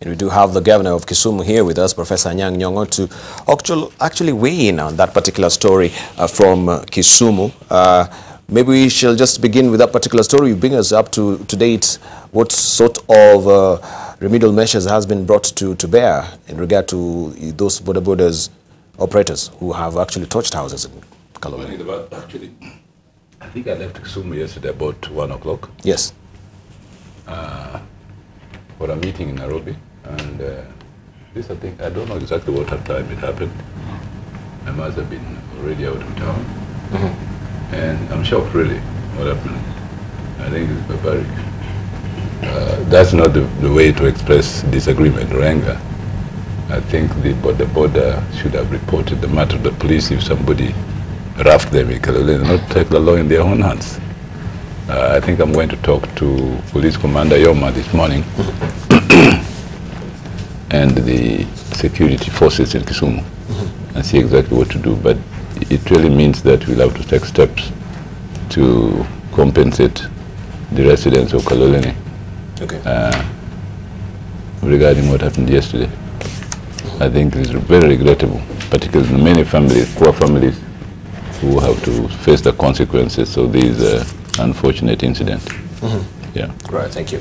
And we do have the governor of Kisumu here with us, Professor Anyang Nyong'o, to actually weigh in on that particular story from Kisumu. Maybe we shall just begin with that particular story. You bring us up to date. What sort of remedial measures has been brought to bear in regard to those borders operators who have actually touched houses in Kaloleni? Actually, I think I left Kisumu yesterday about 1 o'clock. Yes. For a meeting in Nairobi. And this, I think, I don't know exactly what time it happened. I must have been already out of town. Mm-hmm. And I'm shocked, really, what happened. I think it's barbaric. That's not the way to express disagreement or anger. I think the border should have reported the matter to the police if somebody roughed them in Kaloleni, not take the law in their own hands. I think I'm going to talk to Police Commander Yoma this morning and the security forces in Kisumu and see exactly what to do. But it really means that we'll have to take steps to compensate the residents of Kaloleni regarding what happened yesterday. I think it's very regrettable, particularly many families, poor families, who have to face the consequences of these unfortunate incident. Yeah. Right, thank you.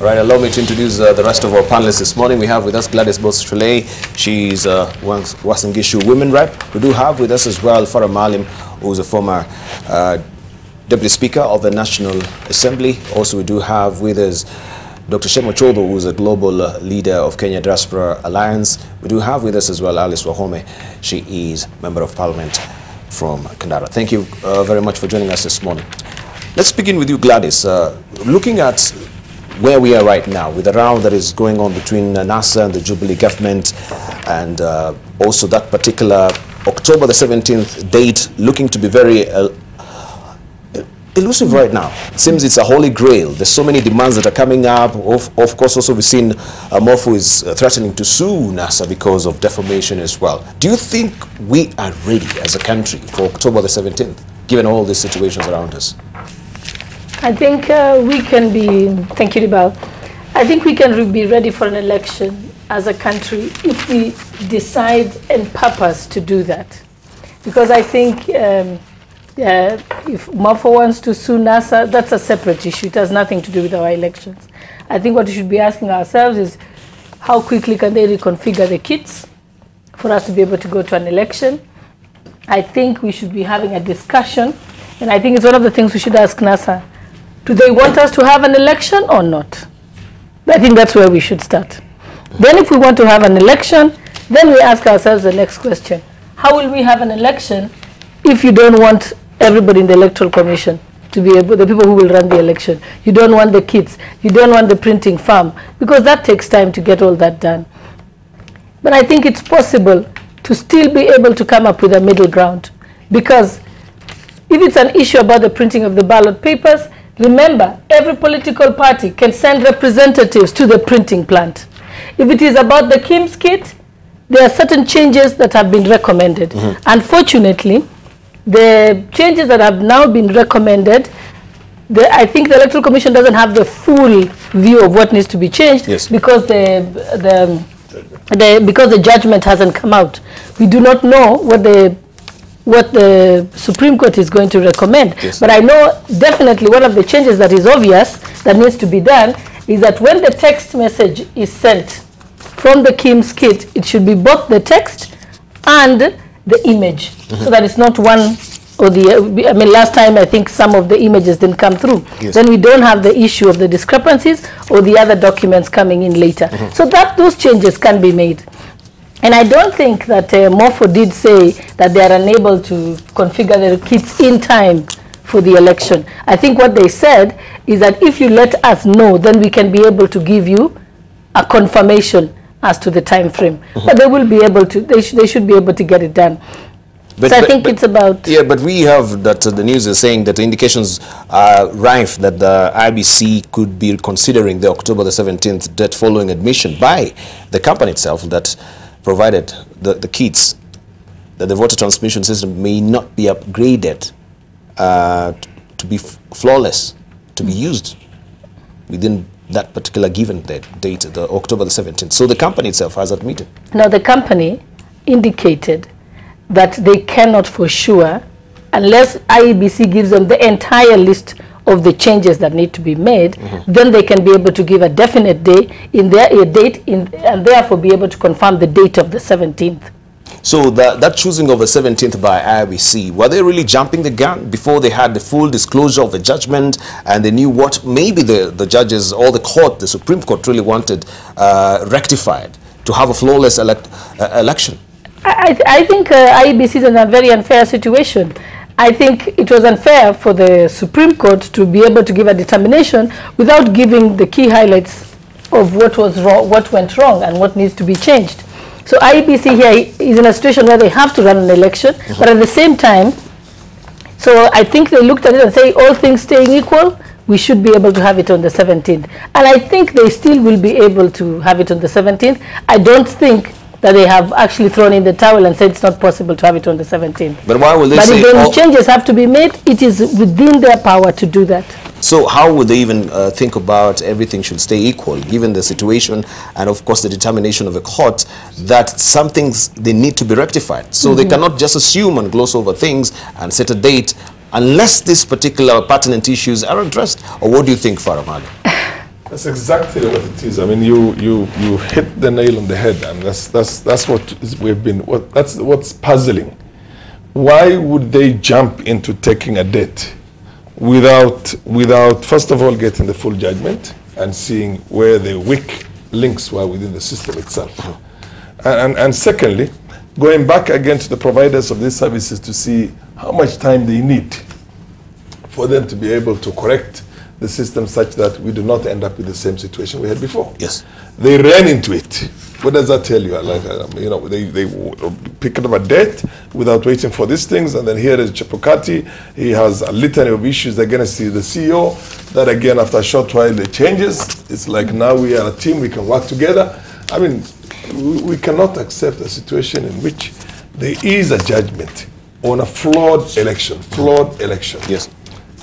All right, allow me to introduce the rest of our panelists this morning. We have with us Gladys Boss Shollei. She's Uasin Gishu Woman Rep. We do have with us as well Farah Maalim, who's a former Deputy Speaker of the National Assembly. Also, we do have with us Dr. Shem Ochuodho, who's a global leader of Kenya Diaspora Alliance. We do have with us as well Alice Wahome. She is Member of Parliament from Kandara. Thank you very much for joining us this morning. Let's begin with you, Gladys. Looking at where we are right now, with the round that is going on between NASA and the Jubilee government, and also that particular October the 17th date looking to be very elusive right now. It seems it's a holy grail. There's so many demands that are coming up. Of course, also we've seen Morpho is threatening to sue NASA because of defamation as well. Do you think we are ready as a country for October the 17th, given all these situations around us? I think we can be, thank you, Debarl. I think we can be ready for an election as a country if we decide and purpose to do that. Because I think if Morpho wants to sue NASA, that's a separate issue. It has nothing to do with our elections. I think what we should be asking ourselves is how quickly can they reconfigure the kits for us to be able to go to an election. I think we should be having a discussion, and I think it's one of the things we should ask NASA. Do they want us to have an election or not? I think that's where we should start. Then if we want to have an election, then we ask ourselves the next question. How will we have an election if you don't want everybody in the Electoral Commission to be able, the people who will run the election? You don't want the kids. You don't want the printing farm, because that takes time to get all that done. But I think it's possible to still be able to come up with a middle ground, because if it's an issue about the printing of the ballot papers, remember, every political party can send representatives to the printing plant. If it is about the KIMS kit, there are certain changes that have been recommended. Unfortunately, the changes that have now been recommended, I think the Electoral Commission doesn't have the full view of what needs to be changed, because because the judgment hasn't come out. We do not know what the Supreme Court is going to recommend. But I know definitely one of the changes that is obvious that needs to be done is that when the text message is sent from the KIMS kit, it should be both the text and the image, so that it's not one or the other. I mean, last time I think some of the images didn't come through. Then we don't have the issue of the discrepancies or the other documents coming in later. So that those changes can be made. And I don't think that Morpho did say that they are unable to configure their kits in time for the election. I think what they said is that if you let us know, then we can be able to give you a confirmation as to the time frame. But they will be able to, they should be able to get it done. But, so I think it's about... Yeah, but we have that the news is saying that the indications are rife that the IEBC could be considering the October the 17th date following admission by the company itself that provided the kits, that the voter transmission system may not be upgraded to be flawless, to be used within that particular given date, the October the 17th. So the company itself has admitted. Now the company indicated that they cannot for sure, unless IEBC gives them the entire list of the changes that need to be made, then they can be able to give a definite day and therefore be able to confirm the date of the 17th. So that choosing of the 17th by IEBC, were they really jumping the gun before they had the full disclosure of the judgment and they knew what maybe the judges or the court, the Supreme Court, really wanted rectified to have a flawless election? I think IEBC is in a very unfair situation. I think it was unfair for the Supreme Court to be able to give a determination without giving the key highlights of what was wrong, what went wrong, and what needs to be changed. So IEBC here is in a situation where they have to run an election, but at the same time, so I think they looked at it and say, all things staying equal, we should be able to have it on the 17th. And I think they still will be able to have it on the 17th. I don't think that they have actually thrown in the towel and said it's not possible to have it on the 17th. But why will they say... But if changes have to be made, it is within their power to do that. So how would they even think about everything should stay equal, given the situation and, of course, the determination of the court that some things, they need to be rectified? So they cannot just assume and gloss over things and set a date unless these particular pertinent issues are addressed. Or what do you think, Farah Maalim? That's exactly what it is. I mean, you hit the nail on the head, and that's what that's what's puzzling. Why would they jump into taking a date without first of all getting the full judgment and seeing where the weak links were within the system itself, and secondly, going back again to the providers of these services to see how much time they need for them to be able to correct the system such that we do not end up with the same situation we had before. Yes. They ran into it. What does that tell you? Like, you know, they picked up a date without waiting for these things, and then here is Chepukati. He has a litany of issues against the CEO. That again, after a short while, it changes. It's like now we are a team, we can work together. I mean, we cannot accept a situation in which there is a judgment on a flawed election. Yes.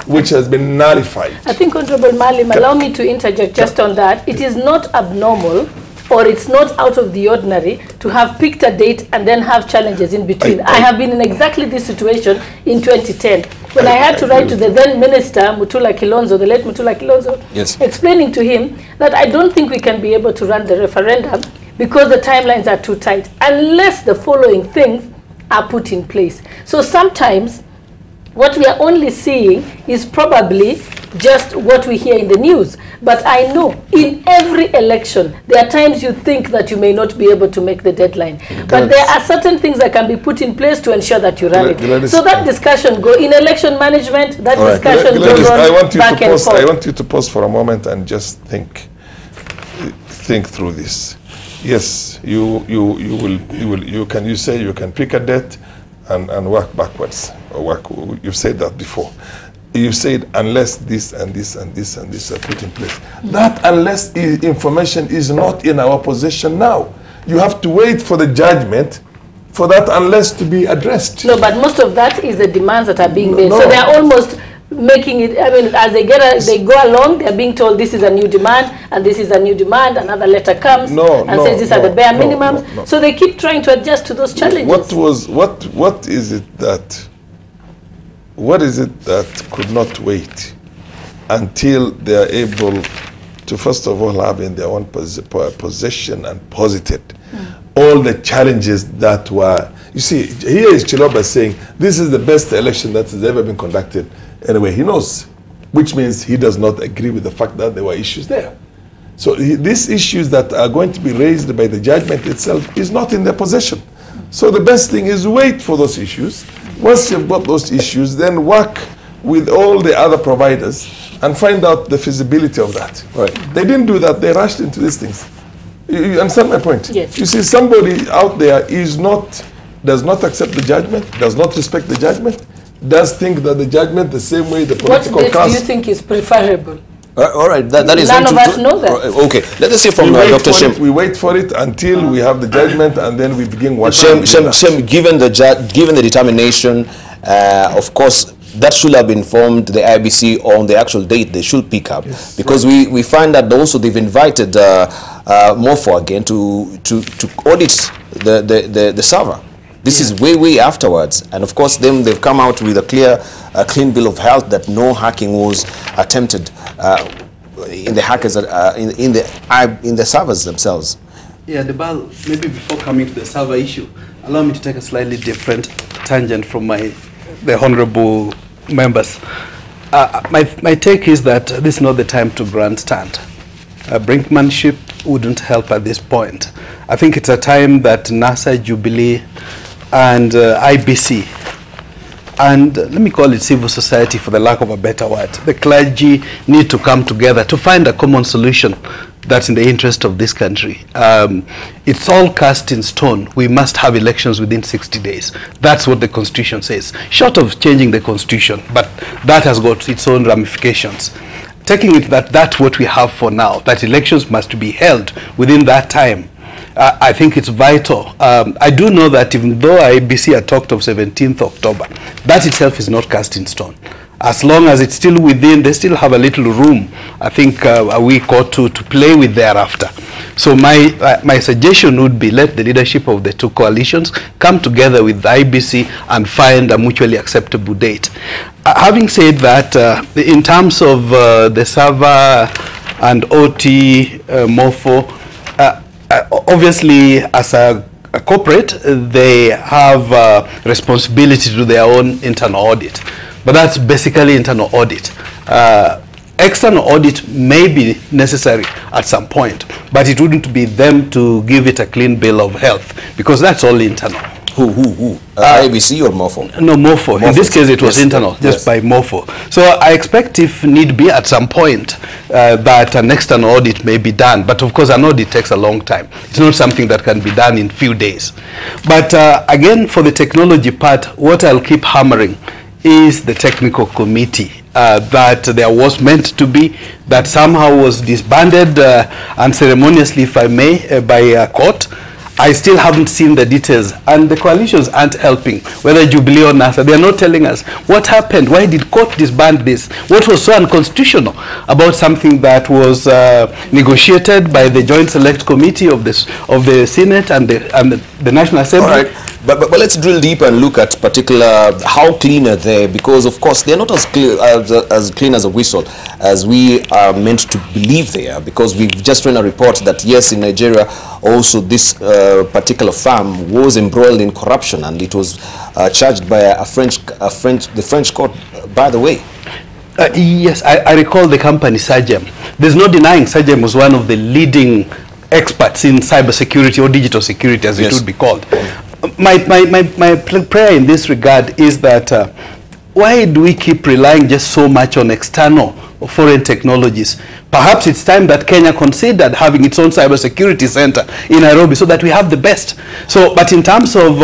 Which has been nullified. I think, Honorable Maalim, allow me to interject just on that. It is not abnormal, or it's not out of the ordinary to have picked a date and then have challenges in between. I have been in exactly this situation in 2010 when I had to write to the then minister, Mutula Kilonzo, the late Mutula Kilonzo, yes, explaining to him that I don't think we can be able to run the referendum because the timelines are too tight unless the following things are put in place. So sometimes what we are only seeing is probably just what we hear in the news. But I know in every election, there are times you think that you may not be able to make the deadline. But there are certain things that can be put in place to ensure that you run it. So that discussion goes in election management, that discussion goes on back and forth. I want you to pause for a moment and just think through this. Yes, you can pick a date and work backwards. You've said that before. You said unless this and this and this and this are put in place. That unless information is not in our possession now. You have to wait for the judgment for that unless to be addressed. No, but most of that is the demands that are being made. So they're almost making it, I mean, as they go along, they're being told this is a new demand and this is a new demand. Another letter comes and says these are the bare minimums. So they keep trying to adjust to those challenges. What is it that could not wait until they are able to first of all have in their own possession and posited all the challenges that were, you see, here is Chiloba saying this is the best election that has ever been conducted. Anyway, he knows, which means he does not agree with the fact that there were issues there. So these issues that are going to be raised by the judgment itself is not in their possession. So the best thing is wait for those issues. Once you've got those issues, then work with all the other providers and find out the feasibility of that. Right. They didn't do that. They rushed into these things. You understand my point? Yes. You see, somebody out there does not accept the judgment, does not respect the judgment, does think that the judgment the same way the political class. What date do you think is preferable? All right, that is none of us know that. Okay, let us hear from Dr. Shem. We wait for it until we have the judgment, and then we begin watching. Shem, given the determination, of course, that should have informed the IEBC on the actual date they should pick up, because we find that also they've invited Morpho again to audit the server. This is way afterwards, and of course they've come out with a clean bill of health that no hacking was attempted in the hackers in the servers themselves. Yeah, Debarl, maybe before coming to the server issue, allow me to take a slightly different tangent from the honorable members. My take is that this is not the time to grandstand. Brinkmanship wouldn't help at this point. I think it's a time that NASA, Jubilee, and IBC, and let me call it civil society for the lack of a better word, the clergy need to come together to find a common solution that's in the interest of this country. It's all cast in stone. We must have elections within 60 days. That's what the Constitution says. Short of changing the Constitution, but that has got its own ramifications. Taking it that that's what we have for now, that elections must be held within that time, I think it's vital. I do know that even though IEBC had talked of 17th October, that itself is not cast in stone. As long as it's still within, they still have a little room, I think a week or two to play with thereafter. So my suggestion would be let the leadership of the two coalitions come together with the IEBC and find a mutually acceptable date. Having said that, in terms of the server and OT-Morpho, obviously as a corporate, they have responsibility to do their own internal audit. But that's basically internal audit. External audit may be necessary at some point, but it wouldn't be them to give it a clean bill of health, because that's all internal. Who? IEBC or Morpho? No, Morpho. In this case, it was internal, just by Morpho. So I expect, if need be, at some point, that an external audit may be done. But of course, an audit takes a long time. It's not something that can be done in few days. But again, for the technology part, what I'll keep hammering is the technical committee that there was meant to be, that somehow was disbanded unceremoniously, if I may, by a court. I still haven't seen the details, and the coalitions aren't helping, whether Jubilee or NASA. They're not telling us what happened, why did court disband this, what was so unconstitutional about something that was negotiated by the Joint Select Committee of the Senate and the National Assembly. All right. But let's drill deeper and look at particular how clean are they, because of course they're not as clean as a whistle as we are meant to believe they are, because we've just run a report that yes, in Nigeria also this particular firm was embroiled in corruption, and it was charged by the French court, by the way. Yes, I recall the company Sagem. There's no denying Sagem was one of the leading experts in cybersecurity or digital security, as it would be called. My prayer in this regard is that why do we keep relying just so much on external or foreign technologies? Perhaps it's time that Kenya considered having its own cybersecurity center in Nairobi so that we have the best. So, but in terms of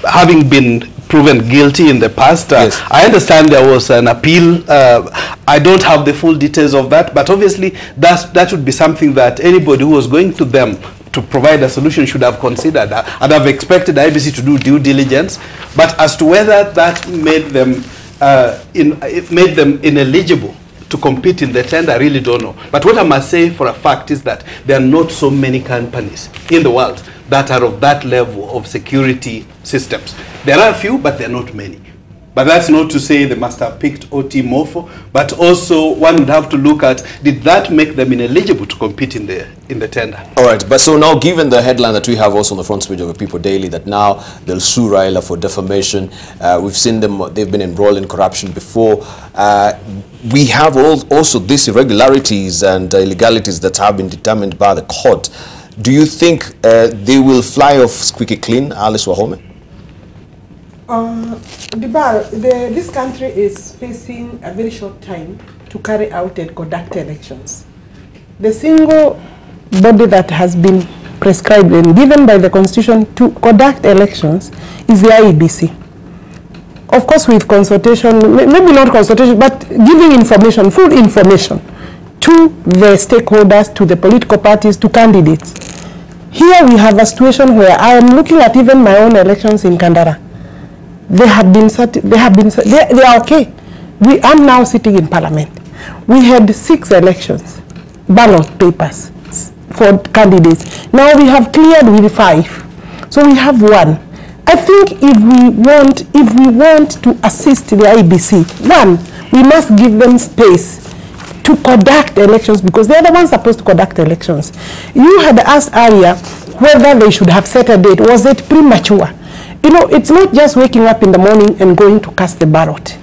having been proven guilty in the past, I understand there was an appeal. I don't have the full details of that, but obviously that would be something that anybody who was going to them to provide a solution should have considered. And I've expected IEBC to do due diligence, but as to whether that made them ineligible to compete in the tender, I really don't know. But what I must say for a fact is that there are not so many companies in the world that are of that level of security systems. There are a few, but there are not many. But that's not to say they must have picked OT-Morpho, but also one would have to look at, did that make them ineligible to compete in the tender? All right, but so now given the headline that we have also on the front page of the People Daily, that now they'll sue Raila for defamation, we've seen them, they've been embroiled in corruption before. We have also these irregularities and illegalities that have been determined by the court. Do you think they will fly off squeaky clean, Alice Wahome? Debarl, this country is facing a very short time to carry out and conduct elections. The single body that has been prescribed and given by the Constitution to conduct elections is the IEBC. Of course, with consultation, maybe not consultation, but giving information, full information to the stakeholders, to the political parties, to candidates. Here we have a situation where I am looking at even my own elections in Kandara. they are okay. We are now sitting in Parliament. We had 6 elections, ballot papers for candidates. Now we have cleared with 5. So we have 1. I think if we want to assist the IEBC, 1, we must give them space to conduct elections, because they are the ones supposed to conduct elections. You had asked earlier whether they should have set a date. Was it premature? You know, it's not just waking up in the morning and going to cast the ballot.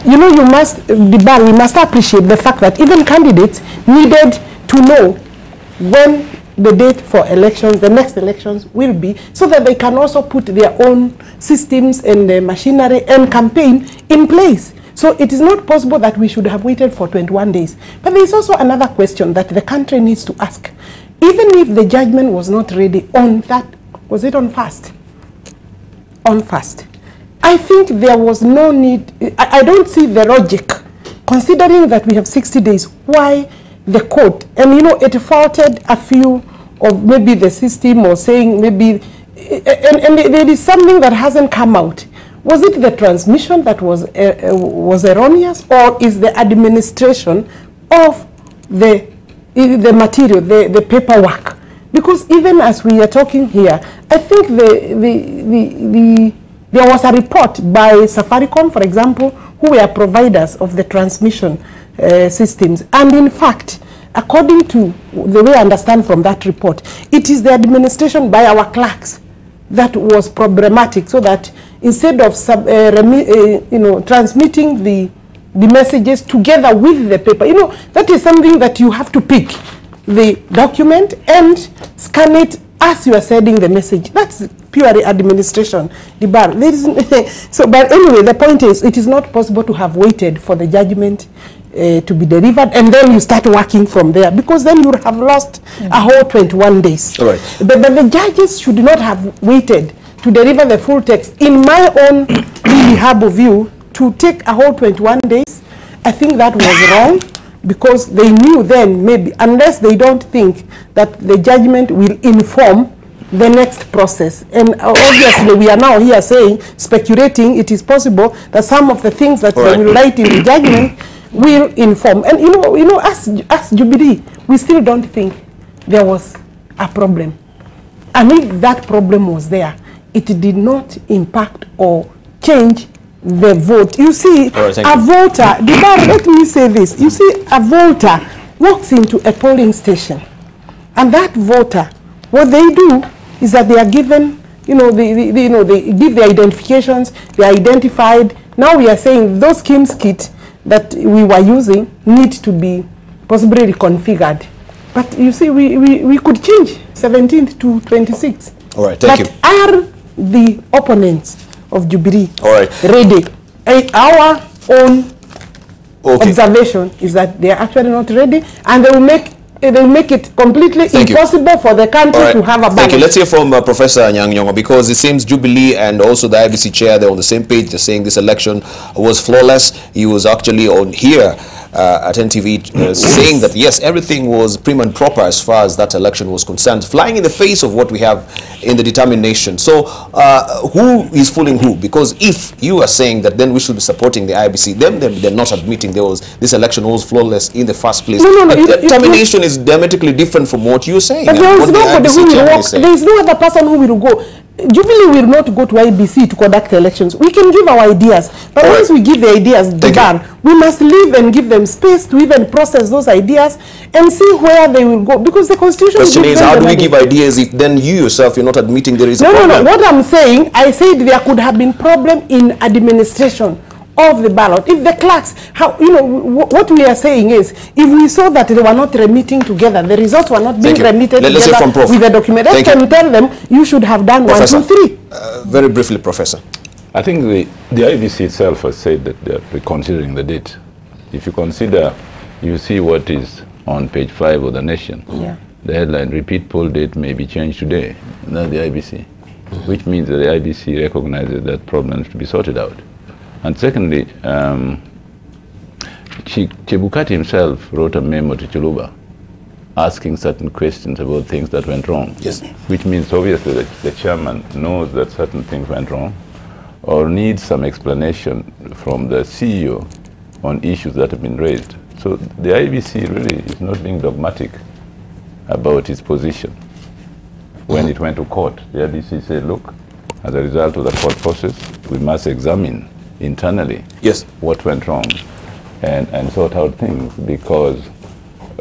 You know, we must appreciate the fact that even candidates needed to know when the date for elections, the next elections will be, so that they can also put their own systems and machinery and campaign in place. So it is not possible that we should have waited for 21 days. But there is also another question that the country needs to ask. Even if the judgment was not ready on that, was it on fast? On fast. I think there was no need, I don't see the logic, considering that we have 60 days, why the court, and you know, it faulted a few of maybe the system, or saying maybe, and there is something that hasn't come out. Was it the transmission that was erroneous, or is the administration of the material, the paperwork? Because even as we are talking here, I think there was a report by Safaricom, for example, who were providers of the transmission systems. And in fact, according to the way I understand from that report, it is the administration by our clerks that was problematic, so that instead of transmitting the messages together with the paper, you know, that is something that you have to pick the document and scan it as you are sending the message. That's purely administration. So, but anyway, the point is, it is not possible to have waited for the judgment to be delivered and then you start working from there, because then you would have lost a whole 21 days. All right. But the judges should not have waited to deliver the full text. In my own really humble view, to take a whole 21 days, I think that was wrong, because they knew then, maybe, unless they don't think that the judgment will inform the next process. And obviously we are now here saying, speculating, it is possible that some of the things that they will write in the judgment will inform. And you know, as Jubilee, we still don't think there was a problem. And if that problem was there, it did not impact or change the vote. You see, a voter, let me say this, you see, a voter walks into a polling station, and that voter, what they do is that they are given, you know, they give their identifications, they are identified. Now we are saying those schemes kit that we were using need to be possibly reconfigured. But you see, we could change 17th to 26th. All right, thank you. Are the opponents of Jubilee ready? Our own observation is that they are actually not ready, and they will make it completely impossible for the country to have a balance. Thank you. Let's hear from Professor Anyang Nyong'o, because it seems Jubilee and also the IEBC chair, they're on the same page. They're saying this election was flawless. He was actually on here at NTV saying that yes, everything was prim and proper as far as that election was concerned, flying in the face of what we have in the determination. So who is fooling who? Because if you are saying that then we should be supporting the IEBC, then they're not admitting this election was flawless in the first place. The determination is diametrically different from what you're saying. But there is nobody who will walk. There is no other person who will go. Jubilee will not go to IEBC to conduct elections. We can give our ideas, but once we give the ideas done, we must leave and give them space to even process those ideas and see where they will go. Because the Constitution is how do we give ideas if then you yourself, you're not admitting there is a problem? No. What I'm saying, I said there could have been problem in administration of the ballot. If the clerks, what we are saying is, if we saw that they were not remitting together, the results were not being remitted together with the document, I can tell them, you should have done Professor, 1, 2, 3. Very briefly, Professor. I think the IEBC itself has said that they are reconsidering the date. If you consider, you see what is on page 5 of The Nation. Yeah. The headline, repeat poll date may be changed today. That's the IEBC, which means that the IEBC recognizes that problems to be sorted out. And secondly, Chebukati himself wrote a memo to Chiluba asking certain questions about things that went wrong. Yes. Which means obviously that the chairman knows that certain things went wrong, or needs some explanation from the CEO on issues that have been raised. So the IEBC really is not being dogmatic about its position. When it went to court, the IEBC said, look, as a result of the court process, we must examine internally what went wrong and sort out things, because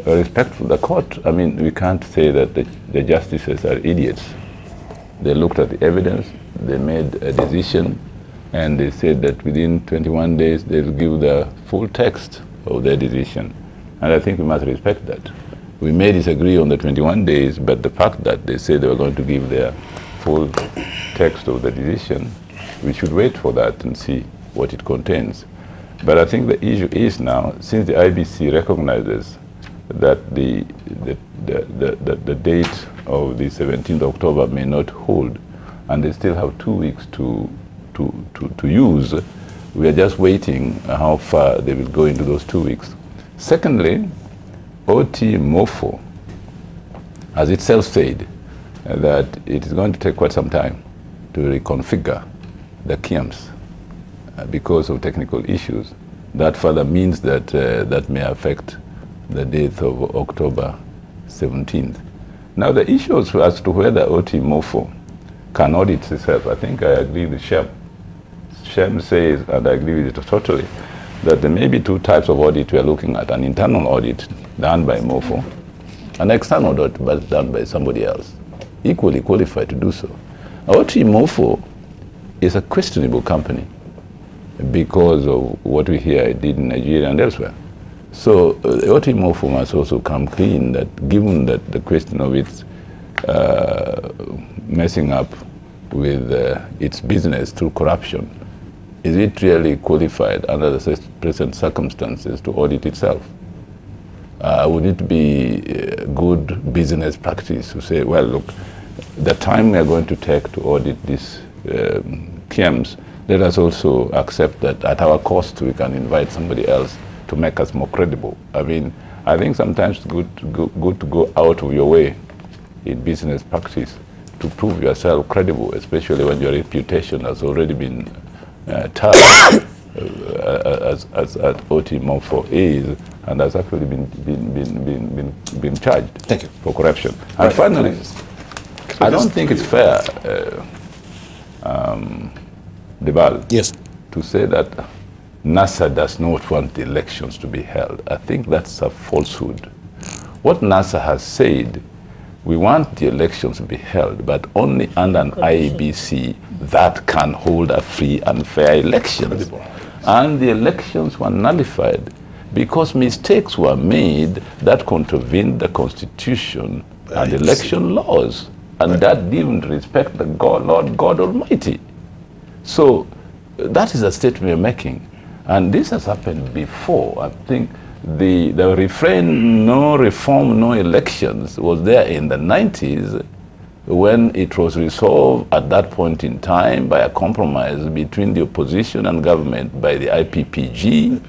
respect for the court, I mean, we can't say that the justices are idiots. They looked at the evidence, they made a decision, and they said that within 21 days they'll give the full text of their decision. And I think we must respect that. We may disagree on the 21 days, but the fact that they said they were going to give their full text of the decision, we should wait for that and see what it contains. But I think the issue is now, since the IEBC recognizes that the date of the 17th of October may not hold, and they still have 2 weeks to use, we are just waiting how far they will go into those 2 weeks. Secondly, OT-Morpho has itself said that it is going to take quite some time to reconfigure the camps because of technical issues. That further means that that may affect the date of October 17th. Now the issues as to whether OT-Morpho can audit itself, I think I agree with Shem. Shem says, and I agree with it totally, that there may be two types of audit we are looking at: an internal audit done by Morpho, an external audit but done by somebody else, equally qualified to do so. OT-Morpho is a questionable company because of what we hear it did in Nigeria and elsewhere. So OT-Morpho must also come clean that, given that the question of its messing up with its business through corruption, is it really qualified under the present circumstances to audit itself? Would it be good business practice to say, well, look, the time we are going to take to audit these camps, let us also accept that at our cost we can invite somebody else to make us more credible. I mean, I think sometimes it's good to go out of your way in business practice to prove yourself credible, especially when your reputation has already been tarred as OT-Morpho is, and has actually been charged for corruption. And finally, I don't think it's fair, Debarl, to say that NASA does not want the elections to be held. I think that's a falsehood. What NASA has said, we want the elections to be held, but only under an IEBC that can hold a free and fair elections. And the elections were nullified because mistakes were made that contravened the Constitution and election laws, and that didn't respect the Lord God Almighty. So that is a statement we're making. And this has happened before. I think the refrain, no reform, no elections, was there in the 90s when it was resolved at that point in time by a compromise between the opposition and government by the IPPG.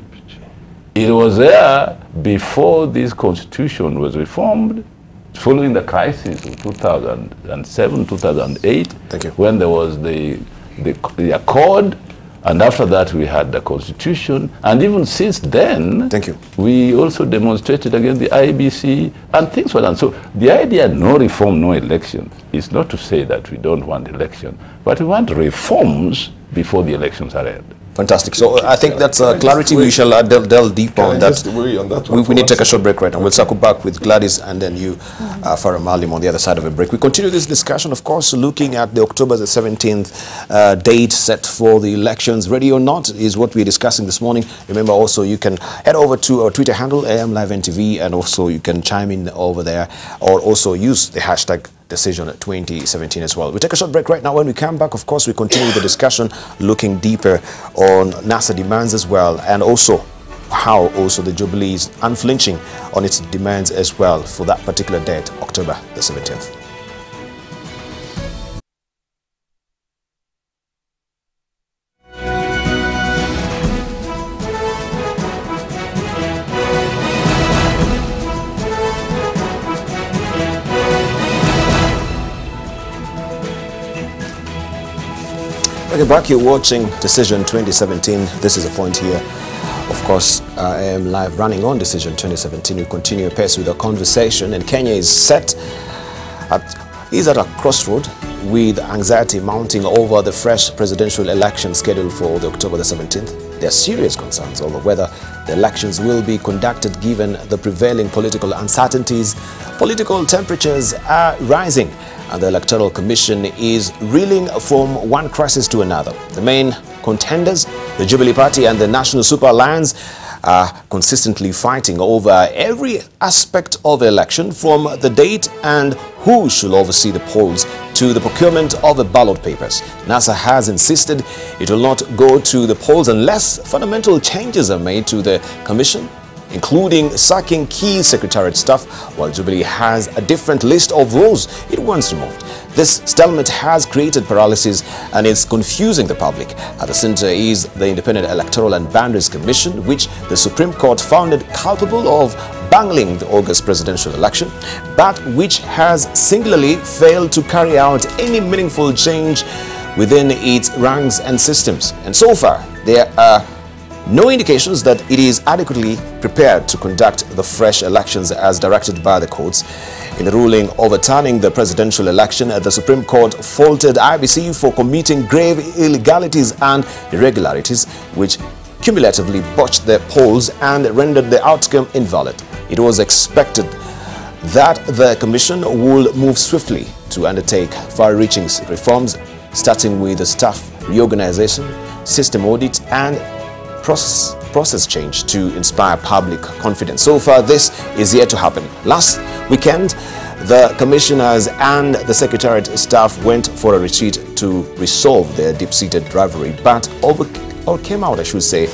It was there before this constitution was reformed, following the crisis of 2007, 2008, when there was the accord. And after that, we had the Constitution. And even since then, we also demonstrated against the IEBC, and things were done. So the idea, no reform, no election, is not to say that we don't want election, but we want reforms before the elections are held. Fantastic. So I think that's clarity. We shall delve deep on that. We need to take a short break right now. We'll circle back with Gladys and then you, Farah Maalim, on the other side of a break. We continue this discussion, of course, looking at the October the 17th date set for the elections. Ready or not is what we're discussing this morning. Remember also you can head over to our Twitter handle, AMLiveNTV, and also you can chime in over there, or also use the hashtag Decision 2017 as well. We take a short break right now. When we come back, of course, we continue the discussion, looking deeper on NASA demands as well, and also how also the Jubilee is unflinching on its demands as well for that particular date, October the 17th. Okay, back you're watching Decision 2017. This is a point here. Of course, I am live running on Decision 2017. We continue pace with the conversation, and Kenya is at a crossroad with anxiety mounting over the fresh presidential election scheduled for October the 17th. There are serious concerns over whether the elections will be conducted given the prevailing political uncertainties. Political temperatures are rising, and the Electoral Commission is reeling from one crisis to another. The main contenders, the Jubilee Party and the National Super Alliance, are consistently fighting over every aspect of the election, from the date and who should oversee the polls to the procurement of the ballot papers. NASA has insisted it will not go to the polls unless fundamental changes are made to the commission, including sacking key secretariat staff, while Jubilee has a different list of roles it wants removed. This stalemate has created paralysis and is confusing the public. At the center is the Independent Electoral and Boundaries Commission, which the Supreme Court found culpable of bungling the August presidential election, but which has singularly failed to carry out any meaningful change within its ranks and systems. And so far, there are no indications that it is adequately prepared to conduct the fresh elections as directed by the courts. In the ruling overturning the presidential election, the Supreme Court faulted IEBC for committing grave illegalities and irregularities, which cumulatively botched the polls and rendered the outcome invalid. It was expected that the Commission would move swiftly to undertake far-reaching reforms, starting with the staff reorganization, system audit, and process change to inspire public confidence. So far, this is yet to happen. Last weekend, the commissioners and the secretariat staff went for a retreat to resolve their deep-seated rivalry, but all came out, I should say,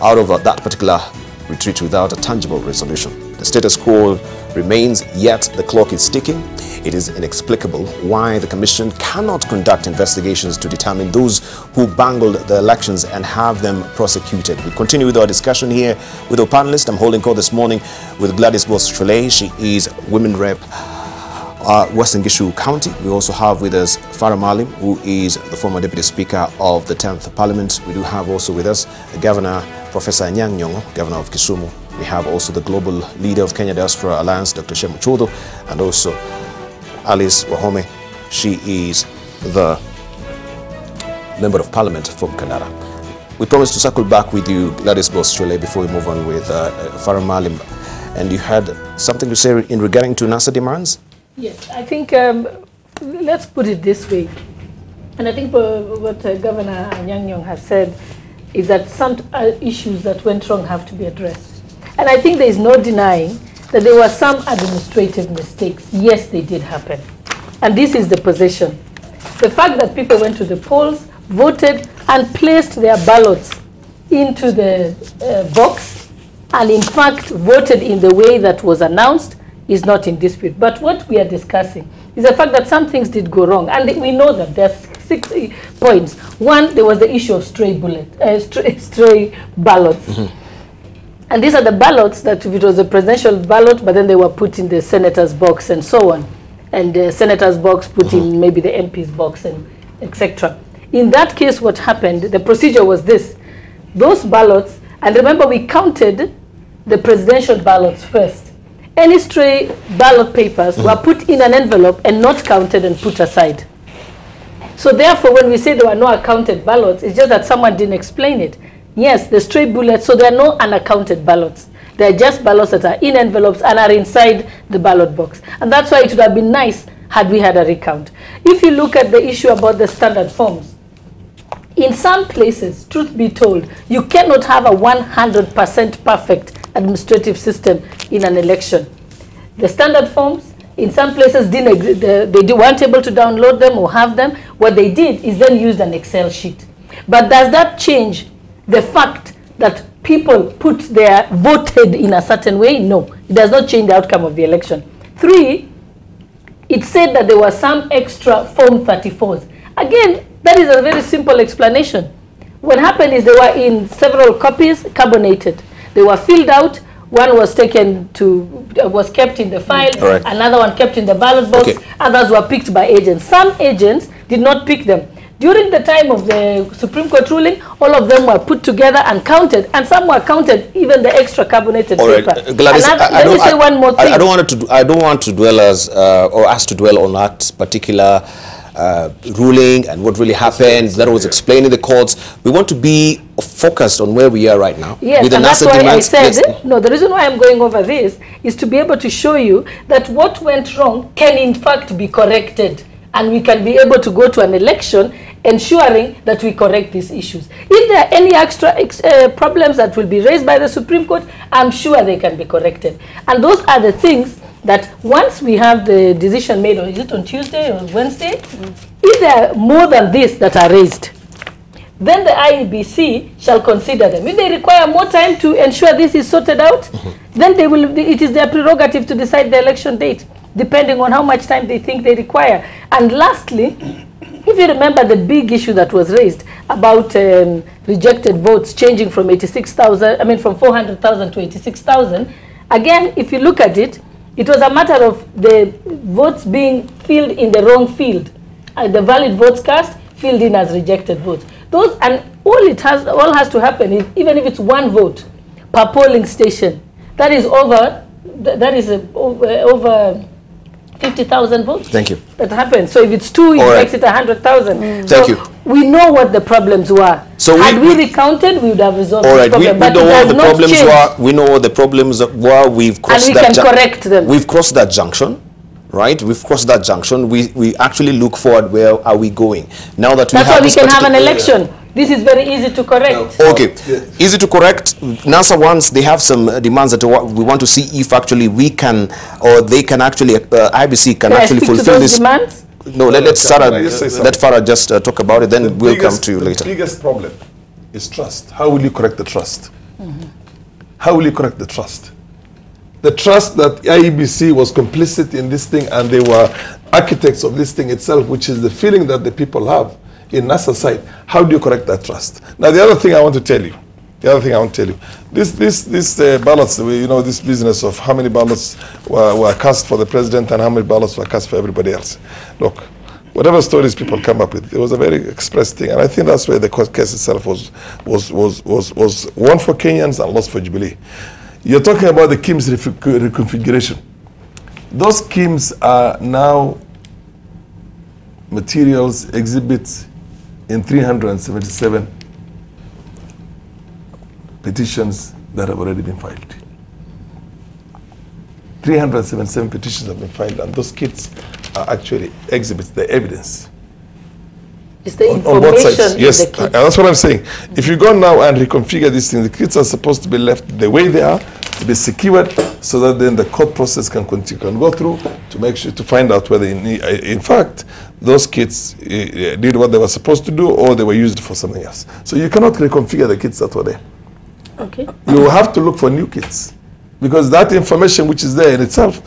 out of that particular retreat without a tangible resolution. The status quo remains, yet the clock is ticking. It is inexplicable why the Commission cannot conduct investigations to determine those who bungled the elections and have them prosecuted. We continue with our discussion here with our panelists. I'm holding court this morning with Gladys Boss Shollei. She is Women Rep, Uasin Gishu County. We also have with us Farah Maalim, who is the former Deputy Speaker of the 10th Parliament. We do have also with us the Governor, Professor Anyang Nyong'o, Governor of Kisumu. We have also the global leader of Kenya Diaspora Alliance, Dr. Shem Ochuodho, and also Alice Wahome. She is the Member of Parliament from Kandara. We promised to circle back with you, Gladys Boss Shollei, before we move on with Farah Maalim. And you had something to say in regarding to NASA demands? Yes, I think, let's put it this way. And I think what Governor Anyang Nyong'o has said is that some issues that went wrong have to be addressed. And I think there is no denying that there were some administrative mistakes. Yes, they did happen. And this is the position. The fact that people went to the polls, voted, and placed their ballots into the box, and in fact voted in the way that was announced, is not in dispute. But what we are discussing is the fact that some things did go wrong. And we know that there's 6 points. One, there was the issue of stray ballots. Mm-hmm. And these are the ballots that, if it was a presidential ballot, but then they were put in the senator's box and so on. And the senator's box put in maybe the MP's box and etc. In that case, what happened, the procedure was this. Those ballots, and remember we counted the presidential ballots first. Any stray ballot papers were put in an envelope and not counted and put aside. So therefore, when we say there were no accounted ballots, it's just that someone didn't explain it. Yes, the stray bullets, so there are no unaccounted ballots. They are just ballots that are in envelopes and are inside the ballot box. And that's why it would have been nice had we had a recount. If you look at the issue about the standard forms, in some places, truth be told, you cannot have a 100% perfect administrative system in an election. The standard forms, in some places, they weren't able to download them or have them. What they did is then use an Excel sheet. But does that change the fact that people voted in a certain way? No, it does not change the outcome of the election. 3, it said that there were some extra Form 34s. Again, that is a very simple explanation. What happened is they were in several copies, carbonated. They were filled out. One was taken to, was kept in the file. Right. Another one kept in the ballot box. Okay. Others were picked by agents. Some agents did not pick them. During the time of the Supreme Court ruling, all of them were put together and counted, and some were counted, even the extra carbonated paper. Gladys, let me say one more thing. I don't want to dwell or us to dwell on that particular ruling and what really happened, that was explained in the courts. We want to be focused on where we are right now. Yes, with and that's why I said, no, the reason why I'm going over this is to be able to show you that what went wrong can in fact be corrected, and we can be able to go to an election ensuring that we correct these issues. If there are any extra problems that will be raised by the Supreme Court, I'm sure they can be corrected. And those are the things that once we have the decision made, or is it on Tuesday or Wednesday? If there are more than this that are raised, then the IEBC shall consider them. If they require more time to ensure this is sorted out, then they will. It is their prerogative to decide the election date, depending on how much time they think they require. And lastly, if you remember the big issue that was raised about rejected votes changing from 86,000, from 400,000 to 86,000, again, if you look at it, it was a matter of the votes being filled in the wrong field. The valid votes cast filled in as rejected votes. Those, and all has to happen is, even if it's one vote per polling station, that is over 50,000 votes. Thank you. That happens. So if it's two, it makes it 100,000. Thank you. We know what the problems were. So had we recounted, we would have resolved the problem. We know what the problems were. We know what the problems were. We've crossed and we can correct them. We've crossed that junction, right? We've crossed that junction. We actually look forward. Where are we going now that we have? That's why we can have an election. This is very easy to correct. Okay, easy to correct. NASA wants, they have some demands that we want to see if actually we can, or they can actually, IBC can actually fulfill this. Demands? No, let Farah just talk about it, then we'll come to you later. The biggest problem is trust. How will you correct the trust? How will you correct the trust? The trust that IEBC was complicit in this thing and they were architects of this thing itself, which is the feeling that the people have in NASA side. How do you correct that trust? Now, the other thing I want to tell you, this ballots, this business of how many ballots were cast for the president and how many ballots were cast for everybody else. Look, whatever stories people come up with, it was a very express thing, and I think that's why the court case itself was won for Kenyans and lost for Jubilee. You're talking about the KIMS reconfiguration. Those KIMS are now materials, exhibits in 377 petitions that have already been filed. 377 petitions have been filed, and those kits are actually exhibits, the evidence. It's the information on both sides. Yes, in the kits. That's what I'm saying. If you go now and reconfigure these things, the kits are supposed to be left the way they are, to be secured, so that then the court process can go through to make sure to find out whether, in fact, those kits did what they were supposed to do, or they were used for something else. So you cannot reconfigure the kits that were there. Okay. You have to look for new kits, because that information which is there in itself,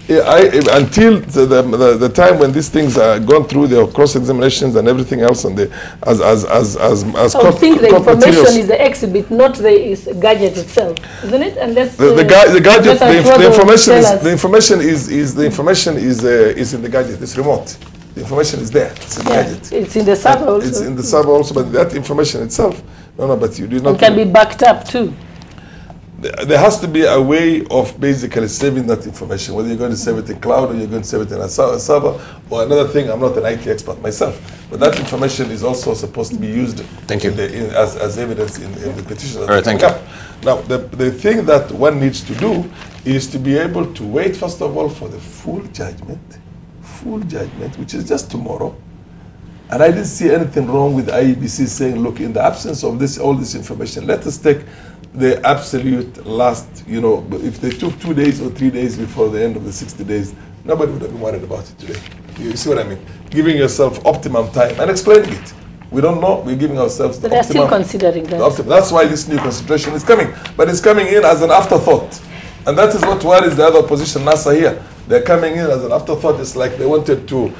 until the time when these things are gone through their cross-examinations and everything else, and the I think the information is the exhibit, not the gadget itself, isn't it? And that's the gadget. The information is in the gadget. It's remote. The information is there. It's in the gadget. It's in the server also. It's in the server also, but that information itself, but you do not. It can be backed up too. There has to be a way of basically saving that information, whether you're going to save it in cloud or you're going to save it in a server, or another thing. I'm not an IT expert myself, but that information is also supposed to be used as evidence in the petition. All right, thank you. Now, the thing that one needs to do is to be able to wait, first of all, for the full judgment, which is just tomorrow. And I didn't see anything wrong with IEBC saying, look, in the absence of all this information, let us take the absolute last, if they took 2 days or 3 days before the end of the 60 days, nobody would have been worried about it today. You see what I mean? Giving yourself optimum time and explaining it. We don't know, we're giving ourselves the optimum. But they're still considering that. That's why this new consideration is coming. But it's coming in as an afterthought. And that is what worries the other opposition, NASA here. They're coming in as an afterthought. It's like they wanted to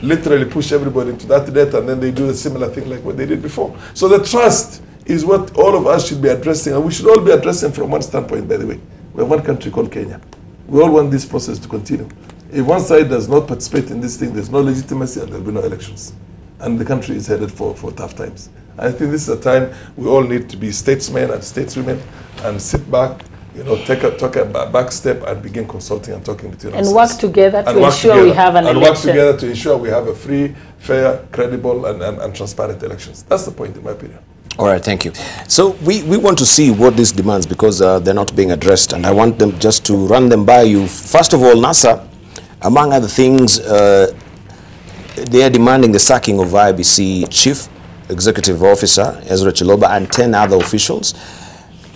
literally push everybody into that debt, and then they do a similar thing like what they did before. So the trust is what all of us should be addressing, and we should all be addressing from one standpoint, by the way. We have one country called Kenya. We all want this process to continue. If one side does not participate in this thing, there's no legitimacy and there'll be no elections. and the country is headed for tough times. I think this is a time we all need to be statesmen and stateswomen and sit back, you know, take a back step and begin consulting and talking between ourselves. And work together to ensure we have an election. And work together to ensure we have a free, fair, credible, and transparent elections. That's the point, in my opinion. All right, thank you. So we want to see what this demands, because they're not being addressed, and I want them just to run them by you. First of all, NASA, among other things, they are demanding the sacking of IEBC Chief Executive Officer Ezra Chiloba and 10 other officials.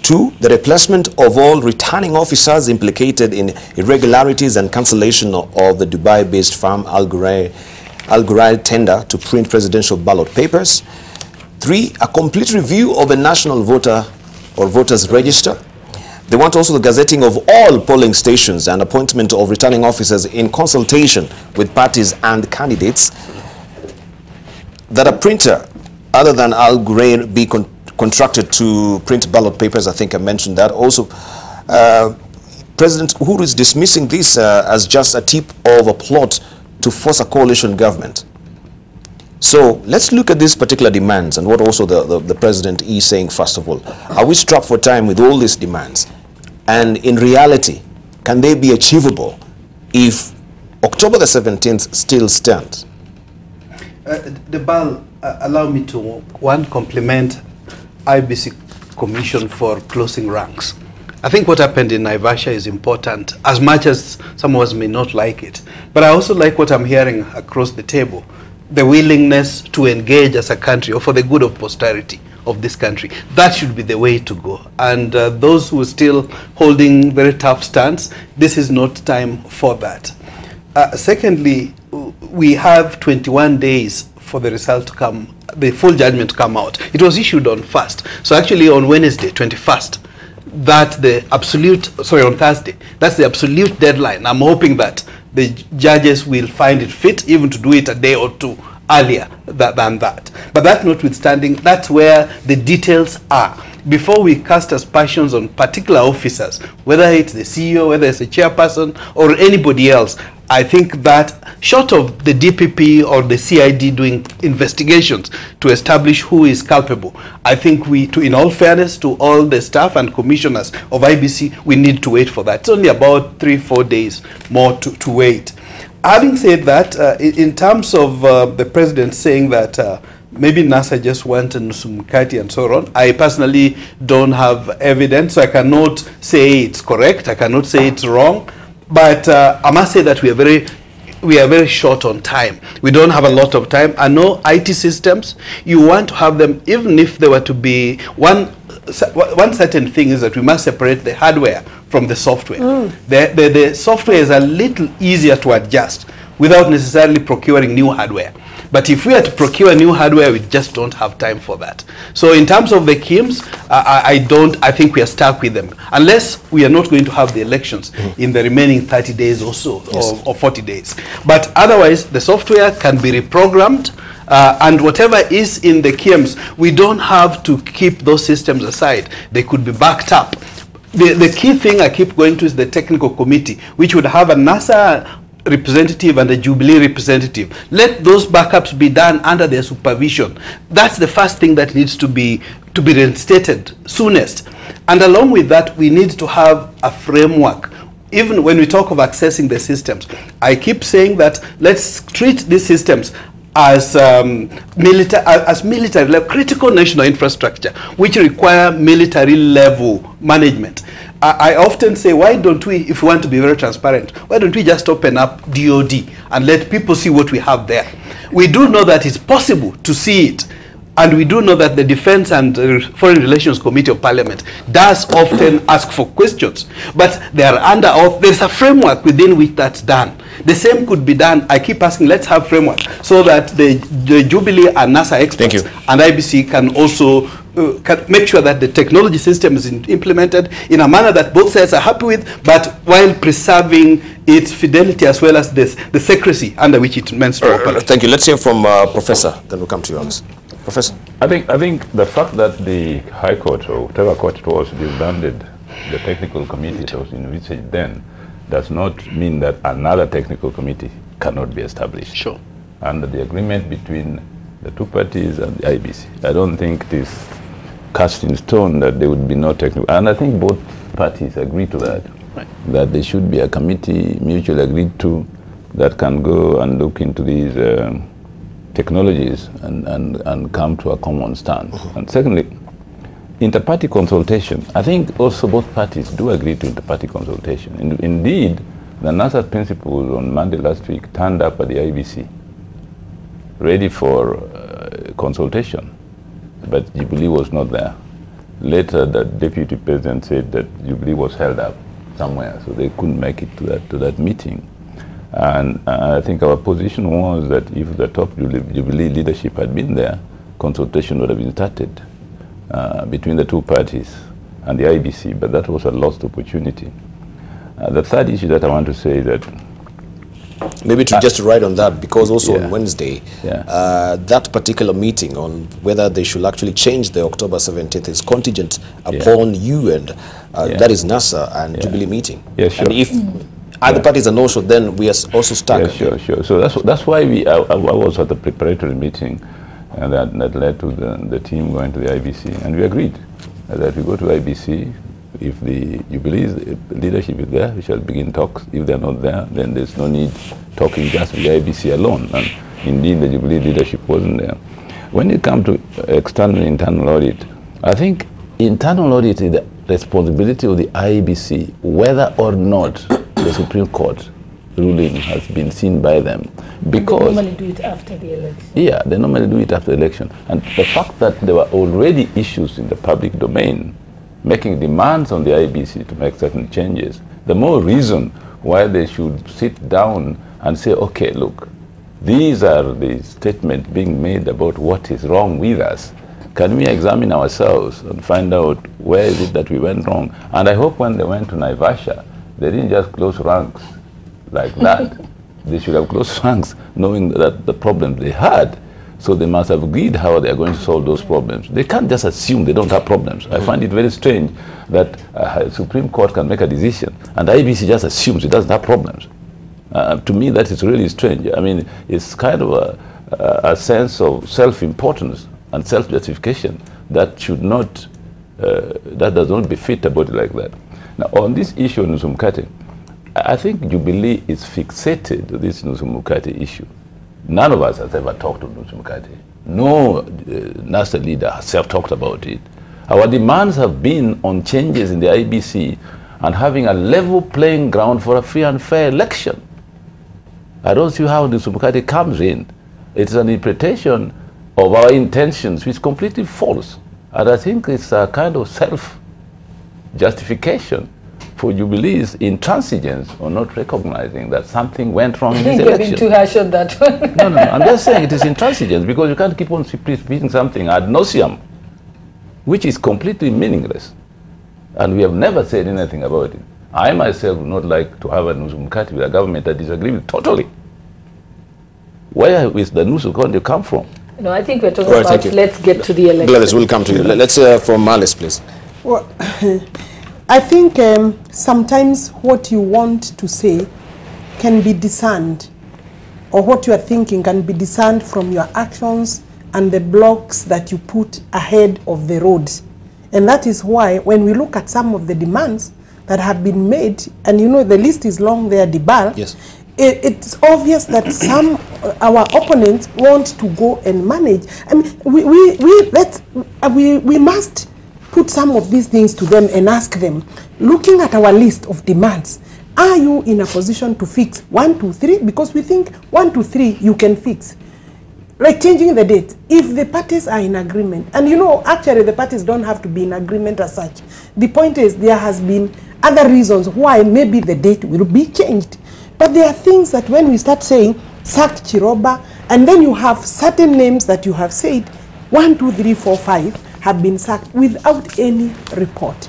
2, the replacement of all returning officers implicated in irregularities and cancellation of the Dubai-based firm Al Ghurair tender to print presidential ballot papers. 3, a complete review of the national voter or voters register. They want also the gazetting of all polling stations and appointment of returning officers in consultation with parties and candidates. That a printer other than Al Ghurair be contracted to print ballot papers. I think I mentioned that. Also, President Uhuru is dismissing this as just a tip of a plot to force a coalition government. So let's look at these particular demands and what also the president is saying. First of all, are we strapped for time with all these demands? And in reality, can they be achievable if October the 17th still stands? Debarl, allow me to, compliment IEBC Commission for closing ranks. I think what happened in Naivasha is important, as much as some of us may not like it. But I also like what I'm hearing across the table, the willingness to engage as a country or for the good of posterity of this country. That should be the way to go. And those who are still holding very tough stance, this is not time for that. Secondly, we have 21 days for the result to come, the full judgment to come out. It was issued on 1st. So actually on Wednesday, 21st, that's the absolute, sorry, on Thursday, that's the absolute deadline. I'm hoping that the judges will find it fit even to do it a day or two earlier than that. But that notwithstanding, that's where the details are. Before we cast aspersions on particular officers, whether it's the CEO, whether it's a chairperson, or anybody else, I think that short of the DPP or the CID doing investigations to establish who is culpable, I think in all fairness to all the staff and commissioners of IEBC, we need to wait for that. It's only about 3-4 days more to wait. Having said that, in terms of the president saying that maybe NASA just wanted Nusumkati and so on, I personally don't have evidence, so I cannot say it's correct, I cannot say it's wrong. But I must say that we are very short on time. We don't have a lot of time. I know IT systems, you want to have them, even if there were to be one certain thing is that we must separate the hardware from the software. The software is a little easier to adjust without necessarily procuring new hardware. But if we are to procure new hardware, we just don't have time for that. So in terms of the KIMs, I think we are stuck with them. Unless we are not going to have the elections in the remaining 30 days or so, or 40 days. But otherwise, the software can be reprogrammed, and whatever is in the KIMs, we don't have to keep those systems aside. They could be backed up. The key thing I keep going to is the technical committee, which would have a NASA representative and a Jubilee representative. Let those backups be done under their supervision. That's the first thing that needs to be reinstated soonest. And along with that, we need to have a framework. Even when we talk of accessing the systems, I keep saying that let's treat these systems as military level, critical national infrastructure, which require military level management. I often say, why don't we, if we want to be very transparent, why don't we just open up DOD and let people see what we have there? We do know that it's possible to see it. And we do know that the Defense and Foreign Relations Committee of Parliament does often ask for questions. But they are under oath. There's a framework within which that's done. The same could be done. I keep asking, let's have framework so that the Jubilee and NASA experts and IEBC can also can make sure that the technology system is implemented in a manner that both sides are happy with, but while preserving its fidelity as well as the secrecy under which it meant to operate. Thank you. Let's hear from Professor, then we'll come to you on this. Professor. I think the fact that the High Court or whatever court it was disbanded the technical committee that was envisaged then does not mean that another technical committee cannot be established. Sure. Under the agreement between the two parties and the IEBC. I don't think it is cast in stone that there would be no technical, and I think both parties agree to that, that there should be a committee mutually agreed to that can go and look into these technologies and come to a common stand. And secondly, inter-party consultation. I think also both parties do agree to inter-party consultation. Indeed, the NASA principals on Monday last week turned up at the IEBC, ready for consultation, but Jubilee was not there. Later, the deputy president said that Jubilee was held up somewhere, so they couldn't make it to that meeting. And I think our position was that if the top Jubilee leadership had been there, consultation would have been started between the two parties and the IEBC, but that was a lost opportunity. The third issue that I want to say is that maybe to just write on that, because also on Wednesday, that particular meeting on whether they should actually change the October 17th is contingent upon you and that is NASA and Jubilee meeting. Yeah, sure. And if other parties are no show, then we are also stuck. Yeah, sure, sure. So that's why I was at the preparatory meeting that led to the team going to the IEBC, and we agreed that we go to IEBC. If the Jubilee leadership is there, we shall begin talks. If they're not there, then there's no need talking just with the IEBC alone. And indeed, the Jubilee leadership wasn't there. When it comes to external and internal audit, I think internal audit is the responsibility of the IEBC, whether or not the Supreme Court ruling has been seen by them. Because they normally do it after the election. Yeah, they normally do it after the election. And the fact that there were already issues in the public domain making demands on the IEBC to make certain changes, the more reason why they should sit down and say, okay, look, these are the statements being made about what is wrong with us. Can we examine ourselves and find out where is it that we went wrong? And I hope when they went to Naivasha, they didn't just close ranks like that. They should have closed ranks knowing that the problems they had. So they must have agreed how they are going to solve those problems. They can't just assume they don't have problems. I find it very strange that Supreme Court can make a decision and the IEBC just assumes it doesn't have problems. To me, that is really strange. I mean, it's kind of a sense of self-importance and self-justification that should not, that does not befit a body like that. Now, on this issue of Nusu Mkate, I think Jubilee is fixated to this Nusu Mkate issue. None of us has ever talked to Nusu Mkate. No NASA leader has talked about it. Our demands have been on changes in the IEBC and having a level playing ground for a free and fair election. I don't see how Nusu Mkate comes in. It's an interpretation of our intentions which is completely false. And I think it's a kind of self-justification for Jubilee's intransigence or not recognizing that something went wrong in this election. You're too harsh on that one. No, I'm just saying it is intransigence because you can't keep on repeating something ad nauseum, which is completely meaningless. And we have never said anything about it. I myself would not like to have a Nusu Mkate with a government that disagrees with totally. Where is the Nusu going to come from? No, I think we're talking about let's get to the election. Gladys, we'll come to you. Let's hear from Malice, please. Well, I think sometimes what you want to say can be discerned, or what you are thinking can be discerned from your actions and the blocks that you put ahead of the road. And that is why when we look at some of the demands that have been made, and you know the list is long there, Debarl, yes. It's obvious that some our opponents want to go and manage. I mean, we must put some of these things to them and ask them, looking at our list of demands, are you in a position to fix 1, 2, 3? Because we think 1, 2, 3 you can fix. Like changing the date, if the parties are in agreement, and you know, actually the parties don't have to be in agreement as such. The point is there has been other reasons why maybe the date will be changed. But there are things that when we start saying, sacked Chiroba, and then you have certain names that you have said, 1, 2, 3, 4, 5 have been sacked without any report.